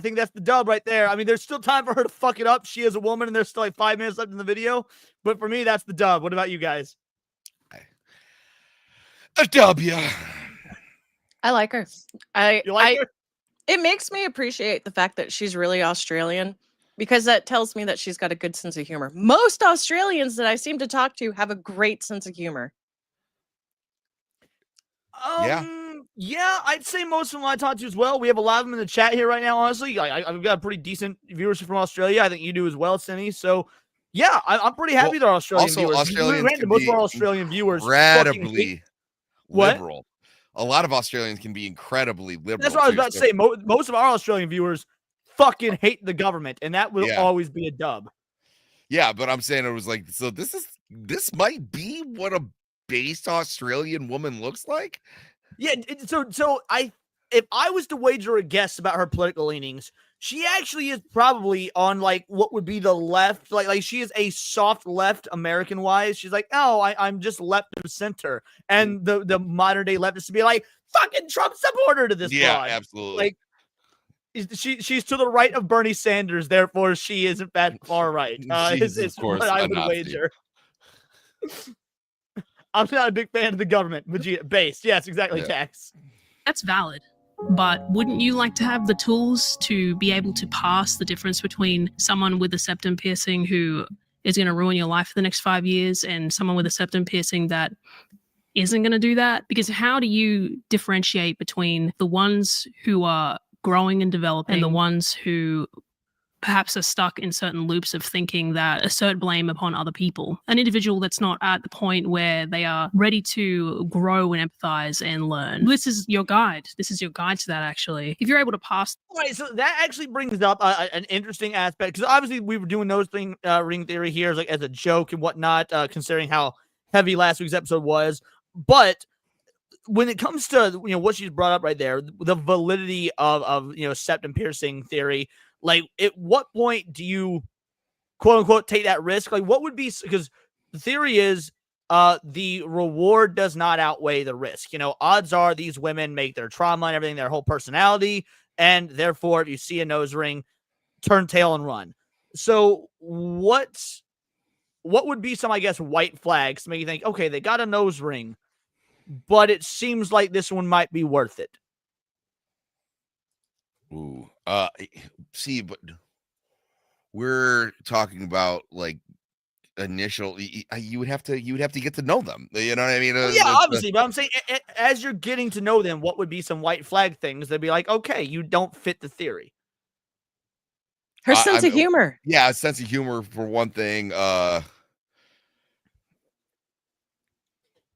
think that's the dub right there. I mean, there's still time for her to fuck it up. She is a woman, and there's still like 5 minutes left in the video. But for me, that's the dub. What about you guys? A W. I like her. You like her? It makes me appreciate the fact that she's really Australian, because that tells me that she's got a good sense of humor. Most Australians that I seem to talk to have a great sense of humor. Yeah, I'd say most of them I talk to as well. We have a lot of them in the chat here right now, honestly. I've got a pretty decent viewership from Australia. I think you do as well, Cindy. So, yeah, I'm pretty happy they're Australian viewers. Australians can most be of our Australian viewers incredibly What? liberal. A lot of Australians can be incredibly liberal. That's what I was about to say. Most of our Australian viewers fucking hate the government, and that will always be a dub. Yeah, but I'm saying it was like, so this might be what a based Australian woman looks like. Yeah, so if I was to wager a guess about her political leanings, she actually is probably on like what would be the left, like she is a soft left American wise. She's like, oh, I'm just left of center, and the modern day leftists to be like fucking Trump supporter to this. Yeah, broad. absolutely. Like she's to the right of Bernie Sanders, therefore she is in fact far right. Is what I would wager. I'm not a big fan of the government, based. Yes, exactly, Tax. That's valid. But wouldn't you like to have the tools to be able to pass the difference between someone with a septum piercing who is going to ruin your life for the next 5 years and someone with a septum piercing that isn't going to do that? Because how do you differentiate between the ones who are growing and developing and the ones who perhaps are stuck in certain loops of thinking that assert blame upon other people? An individual that's not at the point where they are ready to grow and empathize and learn. This is your guide. This is your guide to that, actually. If you're able to pass. All right, so that actually brings up an interesting aspect, because obviously we were doing those ring theory here as a joke and whatnot, considering how heavy last week's episode was. But when it comes to what she's brought up right there, the validity of septum piercing theory. Like, at what point do you, quote unquote, take that risk? Like, what would be, because the theory is the reward does not outweigh the risk. Odds are these women make their trauma and everything, their whole personality, and therefore, if you see a nose ring, turn tail and run. So what would be some, I guess, white flags to make you think, okay, they got a nose ring, but it seems like this one might be worth it? Ooh, see, but we're talking about like initial. You would have to get to know them. You know what I mean? Yeah, obviously, but I'm saying as you're getting to know them, what would be some white flag things? They'd be like, okay, you don't fit the theory. Her sense of humor. Yeah, a sense of humor for one thing.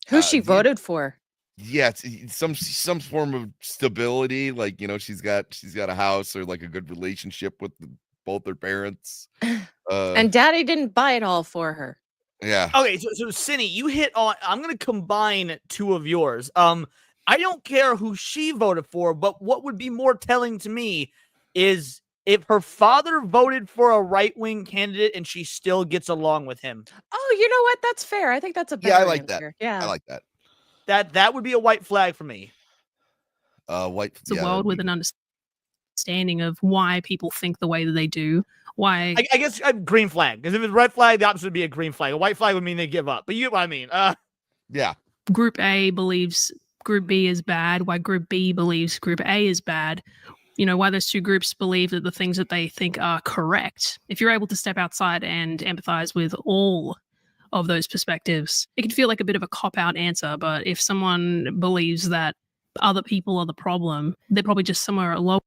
Who she voted for? Yeah, it's some form of stability. Like, she's got a house or like a good relationship with both her parents. And Daddy didn't buy it all for her. Yeah. Okay, so Cindy, you hit on. I'm gonna combine two of yours. I don't care who she voted for, but what would be more telling to me is if her father voted for a right-wing candidate and she still gets along with him. Oh, you know what? That's fair. I think that's a better Yeah, I like that. answer. Yeah. I like that. That would be a white flag for me. It's a world with an understanding of why people think the way that they do. Why? I guess green flag, because if it's red flag, the opposite would be a green flag. A white flag would mean they give up. But you get what I mean. Yeah. Group A believes Group B is bad. Why Group B believes Group A is bad. Why those two groups believe that the things that they think are correct. If you're able to step outside and empathize with all of those perspectives, it can feel like a bit of a cop-out answer. But if someone believes that other people are the problem, they're probably just somewhere low.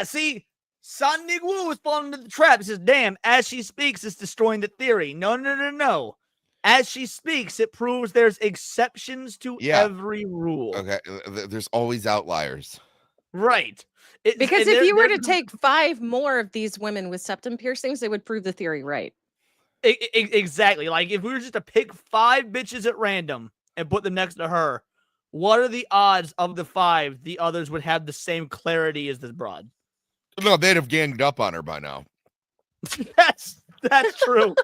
See, San Nig Wu is falling into the trap. He says, damn, as she speaks, it's destroying the theory. No. As she speaks, it proves there's exceptions to every rule. Okay, there's always outliers. Right. Because if you were to take 5 more of these women with septum piercings, they would prove the theory right. Exactly. Like, if we were just to pick 5 bitches at random and put them next to her, what are the odds of the 5 the others would have the same clarity as this broad? No, they'd have ganged up on her by now. That's true.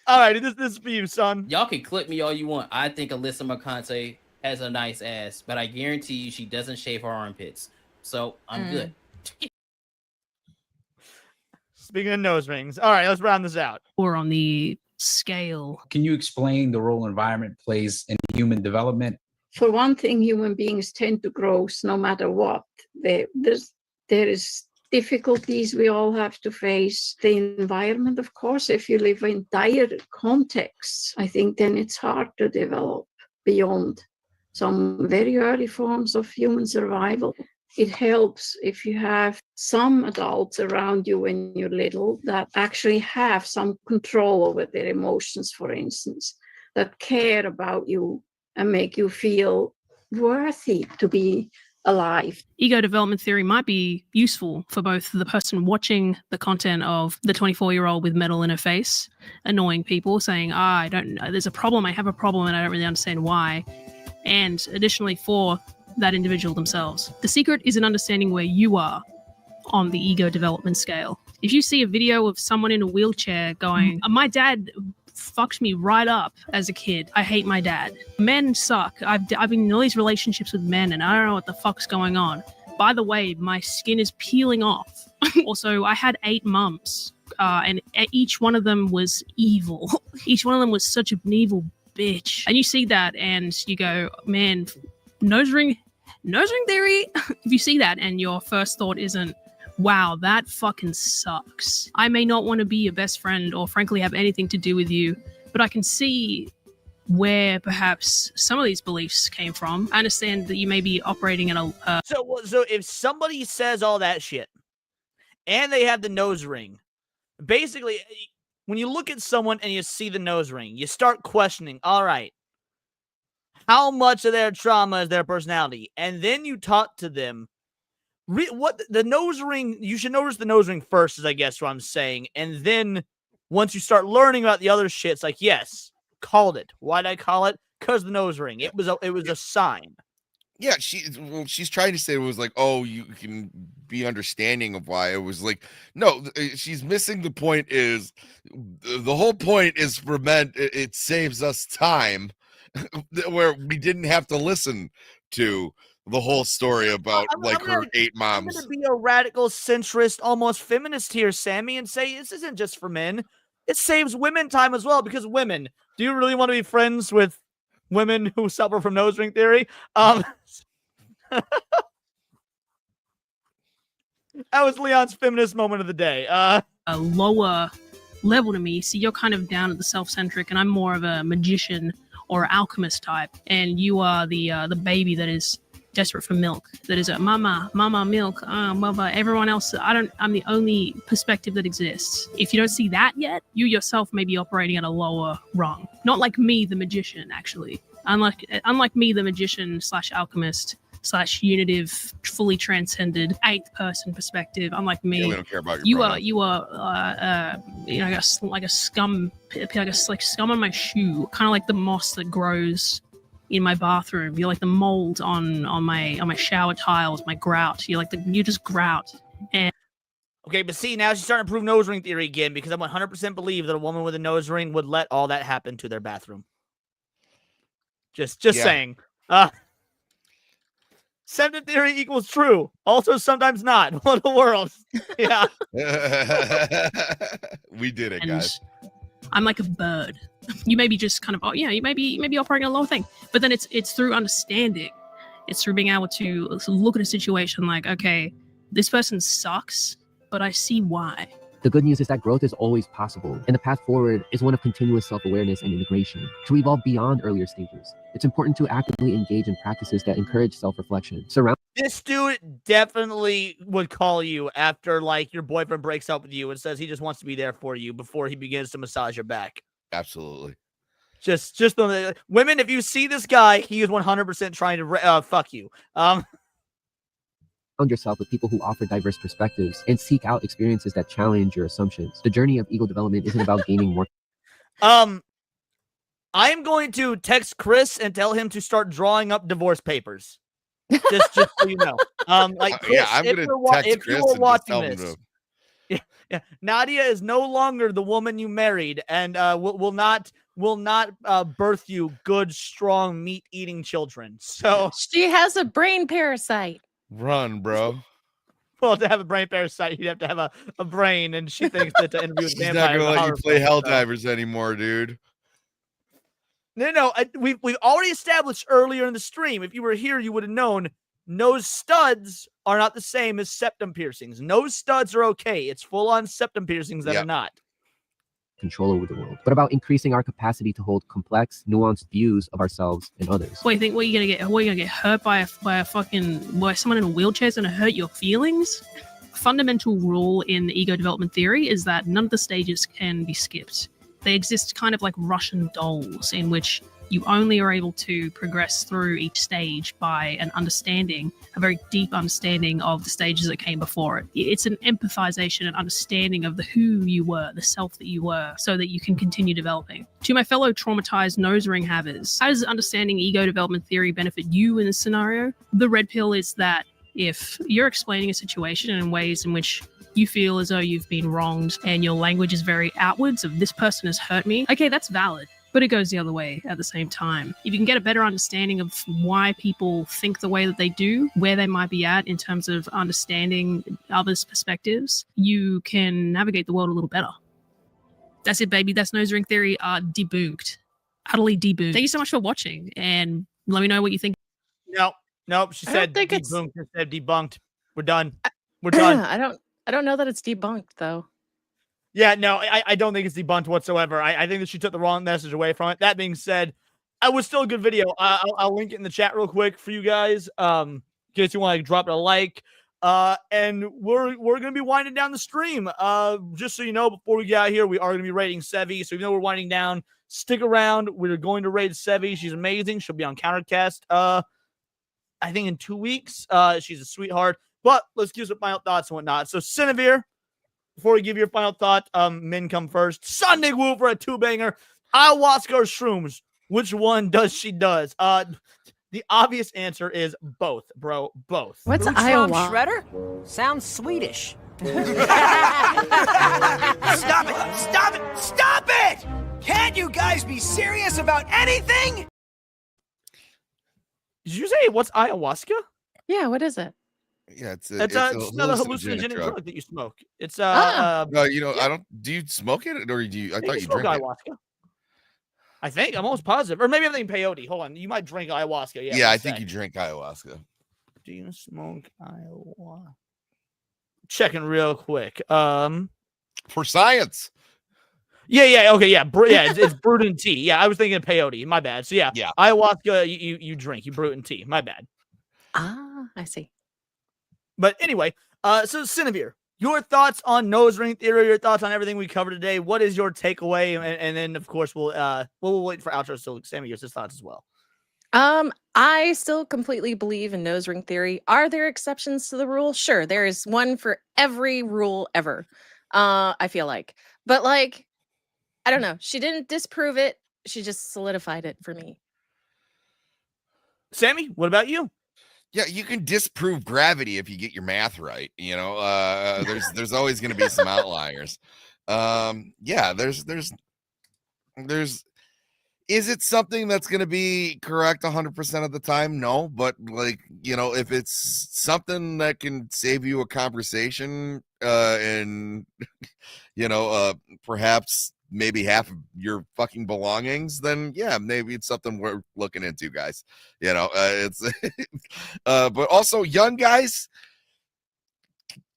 All right, this is for you, son. Y'all can clip me all you want. I think Alyssa McConaughey has a nice ass, but I guarantee you she doesn't shave her armpits. So I'm good. Speaking of nose rings. All right, let's round this out. Or on the scale. Can you explain the role environment plays in human development? For one thing, human beings tend to grow no matter what. There is difficulties we all have to face. The environment, of course, if you live in dire contexts, I think then it's hard to develop beyond some very early forms of human survival. It helps if you have some adults around you when you're little that actually have some control over their emotions, for instance, that care about you and make you feel worthy to be alive. Ego development theory might be useful for both the person watching the content of the 24-year-old with metal in her face, annoying people, saying, I don't know, there's a problem, I have a problem, and I don't really understand why. And additionally for that individual themselves. The secret is in understanding where you are on the ego development scale. If you see a video of someone in a wheelchair going, my dad fucked me right up as a kid. I hate my dad. Men suck. I've been in all these relationships with men and I don't know what the fuck's going on. By the way, my skin is peeling off. Also, I had 8 mums and each one of them was evil. Each one of them was such an evil bitch. And you see that and you go, man, nose ring theory. If you see that and your first thought isn't, wow, that fucking sucks. I may not want to be your best friend or frankly have anything to do with you, but I can see where perhaps some of these beliefs came from. I understand that you may be operating in a... So if somebody says all that shit and they have the nose ring, basically, when you look at someone and you see the nose ring, you start questioning, all right, how much of their trauma is their personality? And then you talk to them. What the nose ring, you should notice the nose ring first, is I guess what I'm saying. And then once you start learning about the other shit, it's like, yes, called it. Why'd I call it? Because the nose ring. It was a sign. Yeah, she's trying to say it was like, oh, you can be understanding of why. It was like, no, she's missing the point. Is the whole point is for men, it saves us time where we didn't have to listen to the whole story about her 8 moms. I'm going to be a radical centrist, almost feminist here, Sammy, and say this isn't just for men. It saves women time as well, because women, do you really want to be friends with women who suffer from nose ring theory? That was Leon's feminist moment of the day. A lower level to me. See, you're kind of down at the self-centric, and I'm more of a magician or alchemist type, and you are the baby that is desperate for milk. That is a mama milk, mama. Everyone else, I'm the only perspective that exists. If you don't see that yet, you yourself may be operating at a lower rung. Not like me, the magician, actually. Unlike me, the magician / alchemist / unitive, fully transcended 8th person perspective. Unlike me, Yeah, we don't care about your pronouns. you are like scum on my shoe, kind of like the moss that grows in my bathroom. You're like the mold on my shower tiles, my grout. You just grout. And Okay, but see, now she's starting to prove nose ring theory again, because I 100% believe that a woman with a nose ring would let all that happen to their bathroom. Just saying. Septum theory equals true. Also, sometimes not. What a world. Yeah. We did it, guys. I'm like a bird. You may be just kind of, you may be operating a low thing, but then it's through understanding. It's through being able to look at a situation like, okay, this person sucks, but I see why. The good news is that growth is always possible, and the path forward is one of continuous self-awareness and integration. To evolve beyond earlier stages, it's important to actively engage in practices that encourage self-reflection. This dude definitely would call you after, like, your boyfriend breaks up with you and says he just wants to be there for you before he begins to massage your back. Absolutely. Just women, if you see this guy, he is 100% trying to fuck you. Surround yourself with people who offer diverse perspectives and seek out experiences that challenge your assumptions. The journey of ego development isn't about gaining more. I am going to text Chris and tell him to start drawing up divorce papers. Just so you know. Chris, yeah, I'm gonna text Chris and just tell him to. Yeah, Nadia is no longer the woman you married, and will not birth you good, strong, meat-eating children. So she has a brain parasite. Run, bro. Well, to have a brain parasite, you'd have to have a brain, and she thinks that to interview with She's vampires. not gonna let you play Helldivers anymore, dude. No, we've already established earlier in the stream. If you were here, you would have known nose studs are not the same as septum piercings. Nose studs are okay. It's full-on septum piercings that are not. Control over the world, but about increasing our capacity to hold complex, nuanced views of ourselves and others. What, you gonna get hurt by someone in a wheelchair is gonna hurt your feelings? A fundamental rule in ego development theory is that none of the stages can be skipped. They exist kind of like Russian dolls, in which you only are able to progress through each stage by an understanding, a very deep understanding of the stages that came before it. It's an empathization and understanding of the who you were, the self that you were, so that you can continue developing. To my fellow traumatized nose ring havers, how does understanding ego development theory benefit you in this scenario? The red pill is that if you're explaining a situation in ways in which you feel as though you've been wronged and your language is very outwards of this person has hurt me, okay, that's valid. But it goes the other way at the same time. If you can get a better understanding of why people think the way that they do, where they might be at in terms of understanding others' perspectives, you can navigate the world a little better. That's it, baby. That's nose ring theory debunked. Utterly debunked. Thank you so much for watching, and let me know what you think. Nope. She said think debunked. She said debunked. We're done. We're done. I don't know that it's debunked though. Yeah, no, I don't think it's debunked whatsoever. I think that she took the wrong message away from it. That being said, it was still a good video. I'll link it in the chat real quick for you guys, in case you want to drop it a like. And we're gonna be winding down the stream. Just so you know, before we get out here, we are gonna be raiding Sevi. So even though we're winding down, stick around. We're going to raid Sevi. She's amazing. She'll be on Countercast. I think in 2 weeks. She's a sweetheart. But let's give some final thoughts and whatnot. So Cinevere, before we give your final thought, men come first. Sunday Woo for a 2-banger. Ayahuasca or shrooms? Which one does she does? The obvious answer is both, bro. Both. What's Neutron Iowa? Shredder? Sounds Swedish. Stop it! Stop it! Stop it! Can't you guys be serious about anything? Did you say what's ayahuasca? Yeah, what is it? Yeah, it's just another hallucinogenic drug that you smoke. It's no, I don't. Do you smoke it or do you? I thought you smoke drink ayahuasca. I think I'm almost positive, or maybe I'm thinking peyote. Hold on, you might drink ayahuasca. Yeah, I think you drink ayahuasca. Do you smoke ayahuasca? Checking real quick. For science. Yeah, okay, yeah, it's brewed in tea. Yeah, I was thinking of peyote. My bad. So yeah, ayahuasca, you drink, you brew it in tea. My bad. Ah, I see. But anyway, so Cinevere, your thoughts on nose ring theory, your thoughts on everything we covered today. What is your takeaway? And then of course we'll wait for outro so Sammy gives his thoughts as well. I still completely believe in nose ring theory. Are there exceptions to the rule? Sure, there is one for every rule ever. I feel like. But like, I don't know. She didn't disprove it. She just solidified it for me. Sammy, what about you? Yeah, you can disprove gravity if you get your math right. You know, there's always going to be some outliers. Yeah, there's. Is it something that's going to be correct 100% of the time? No, but like, you know, if it's something that can save you a conversation, and you know, perhaps maybe half of your fucking belongings, then yeah, maybe it's something we're looking into, guys. You know, it's but also young guys,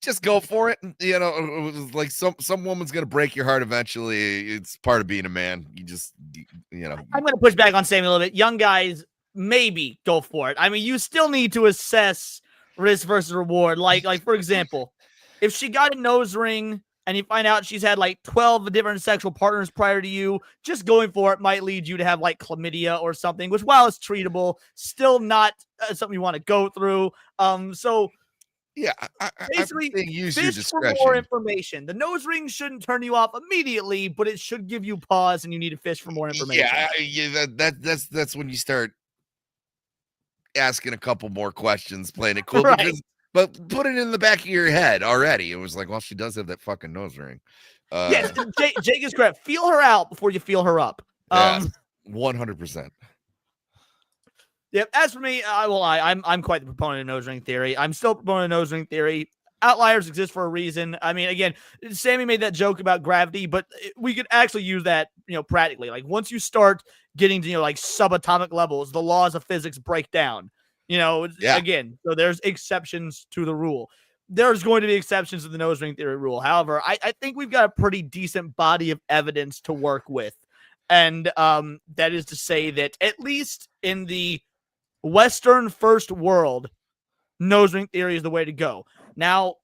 just go for it. You know, like some woman's gonna break your heart eventually. It's part of being a man. You know. I'm gonna push back on Sammy a little bit. Young guys, maybe go for it. I mean, you still need to assess risk versus reward. Like for example, if she got a nose ring and you find out she's had like 12 different sexual partners prior to you, just going for it might lead you to have like chlamydia or something, which while it's treatable, still not something you want to go through. So yeah, basically, use your fish for discretion. more information. The nose ring shouldn't turn you off immediately, but it should give you pause, and you need to fish for more information. Yeah, that's when you start asking a couple more questions, playing it cool. Right. Because, but put it in the back of your head already. It was like, well, she does have that fucking nose ring. Yes, Jake is correct. Feel her out before you feel her up. 100%. Yep. As for me, I'm quite the proponent of nose ring theory. I'm still a proponent of nose ring theory. Outliers exist for a reason. I mean, again, Sammy made that joke about gravity, but we could actually use that, practically. Like once you start getting to, like subatomic levels, the laws of physics break down. Again, so there's exceptions to the rule. There's going to be exceptions to the nose ring theory rule. However, I think we've got a pretty decent body of evidence to work with. And that is to say that at least in the Western first world, nose ring theory is the way to go. Now,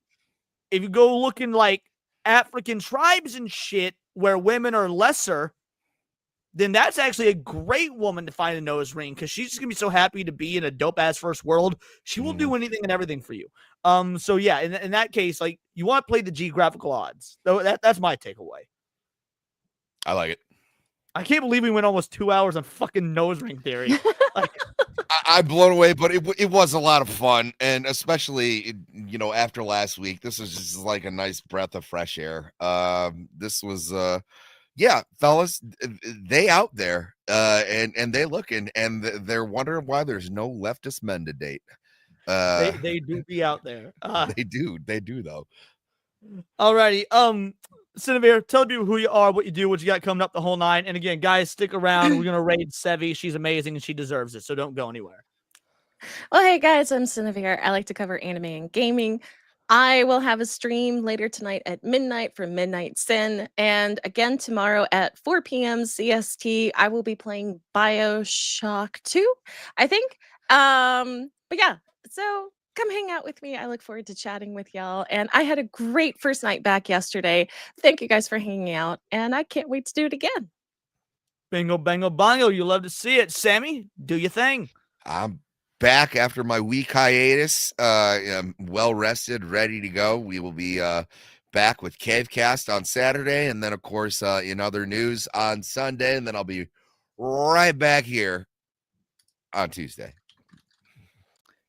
if you go looking like African tribes and shit where women are lesser, then that's actually a great woman to find a nose ring because she's just going to be so happy to be in a dope-ass first world. She will do anything and everything for you. So, yeah, in that case, like, you want to play the geographical odds. So that's my takeaway. I like it. I can't believe we went almost 2 hours on fucking nose ring theory. I'm blown away, but it was a lot of fun, and especially after last week, this was just like a nice breath of fresh air. This was fellas, they out there, and they looking, and they're wondering why there's no leftist men to date. They do be out there. They do though. Alrighty, Cinevere, tell people who you are, what you do, what you got coming up, the whole nine. And again, guys, stick around. We're gonna raid Sevi. She's amazing and she deserves it. So don't go anywhere. Well, hey guys, I'm Cinevere. I like to cover anime and gaming. I will have a stream later tonight at midnight for Midnight Sin, and again tomorrow at 4 p.m. CST. I will be playing BioShock 2, I think. But yeah, so come hang out with me. I look forward to chatting with y'all. And I had a great first night back yesterday. Thank you guys for hanging out. And I can't wait to do it again. Bingo, bango, bongo. You love to see it. Sammy, do your thing. I'm back after my week hiatus. I'm well rested, ready to go. We will be back with Cavecast on Saturday. And then, of course, in other news on Sunday. And then I'll be right back here on Tuesday.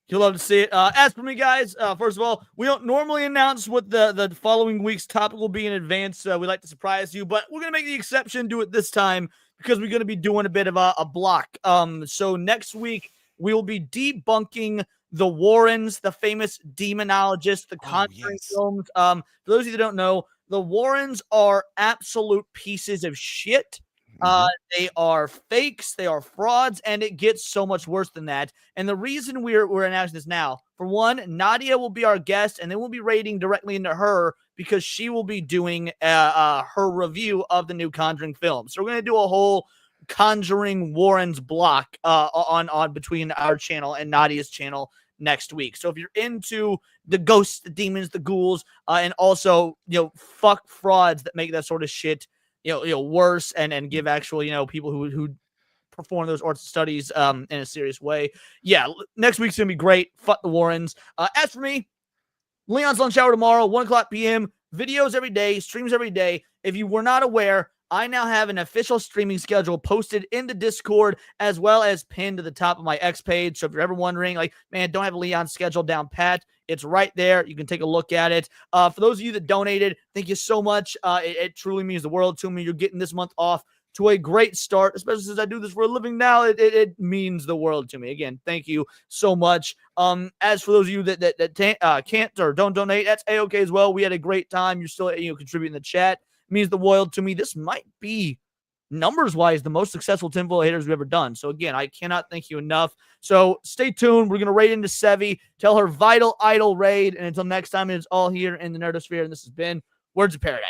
You'll love to see it. As for me, guys, first of all, we don't normally announce what the following week's topic will be in advance. We like to surprise you, but we're going to make the exception, do it this time, because we're going to be doing a bit of a block. So next week, we will be debunking the Warrens, the famous demonologists, the Conjuring films. For those of you that don't know, the Warrens are absolute pieces of shit. They are fakes, they are frauds, and it gets so much worse than that. And the reason we're announcing this now, for one, Nadia will be our guest, and then we'll be raiding directly into her because she will be doing her review of the new Conjuring film. So we're going to do a whole Conjuring Warrens block on between our channel and Nadia's channel next week. So if you're into the ghosts, the demons, the ghouls, and also, fuck frauds that make that sort of shit, worse and give actual, people who perform those arts studies in a serious way. Yeah, next week's gonna be great. Fuck the Warrens. As for me, Leon's Lunch Hour tomorrow, 1 o'clock p.m. Videos every day, streams every day. If you were not aware, I now have an official streaming schedule posted in the Discord as well as pinned to the top of my X page. So if you're ever wondering, like, man, don't have Leon's schedule down pat, it's right there. You can take a look at it. For those of you that donated, thank you so much. It truly means the world to me. You're getting this month off to a great start, especially since I do this for a living now. It means the world to me. Again, thank you so much. As for those of you that can't or don't donate, that's A-okay as well. We had a great time. You're still contributing in the chat. It means the world to me. This might be, numbers-wise, the most successful tinfoil haters we've ever done. So again, I cannot thank you enough. So stay tuned. We're going to raid into Sevi, tell her vital idol raid. And until next time, it's all here in the Nerdosphere. And this has been Words of Paradise.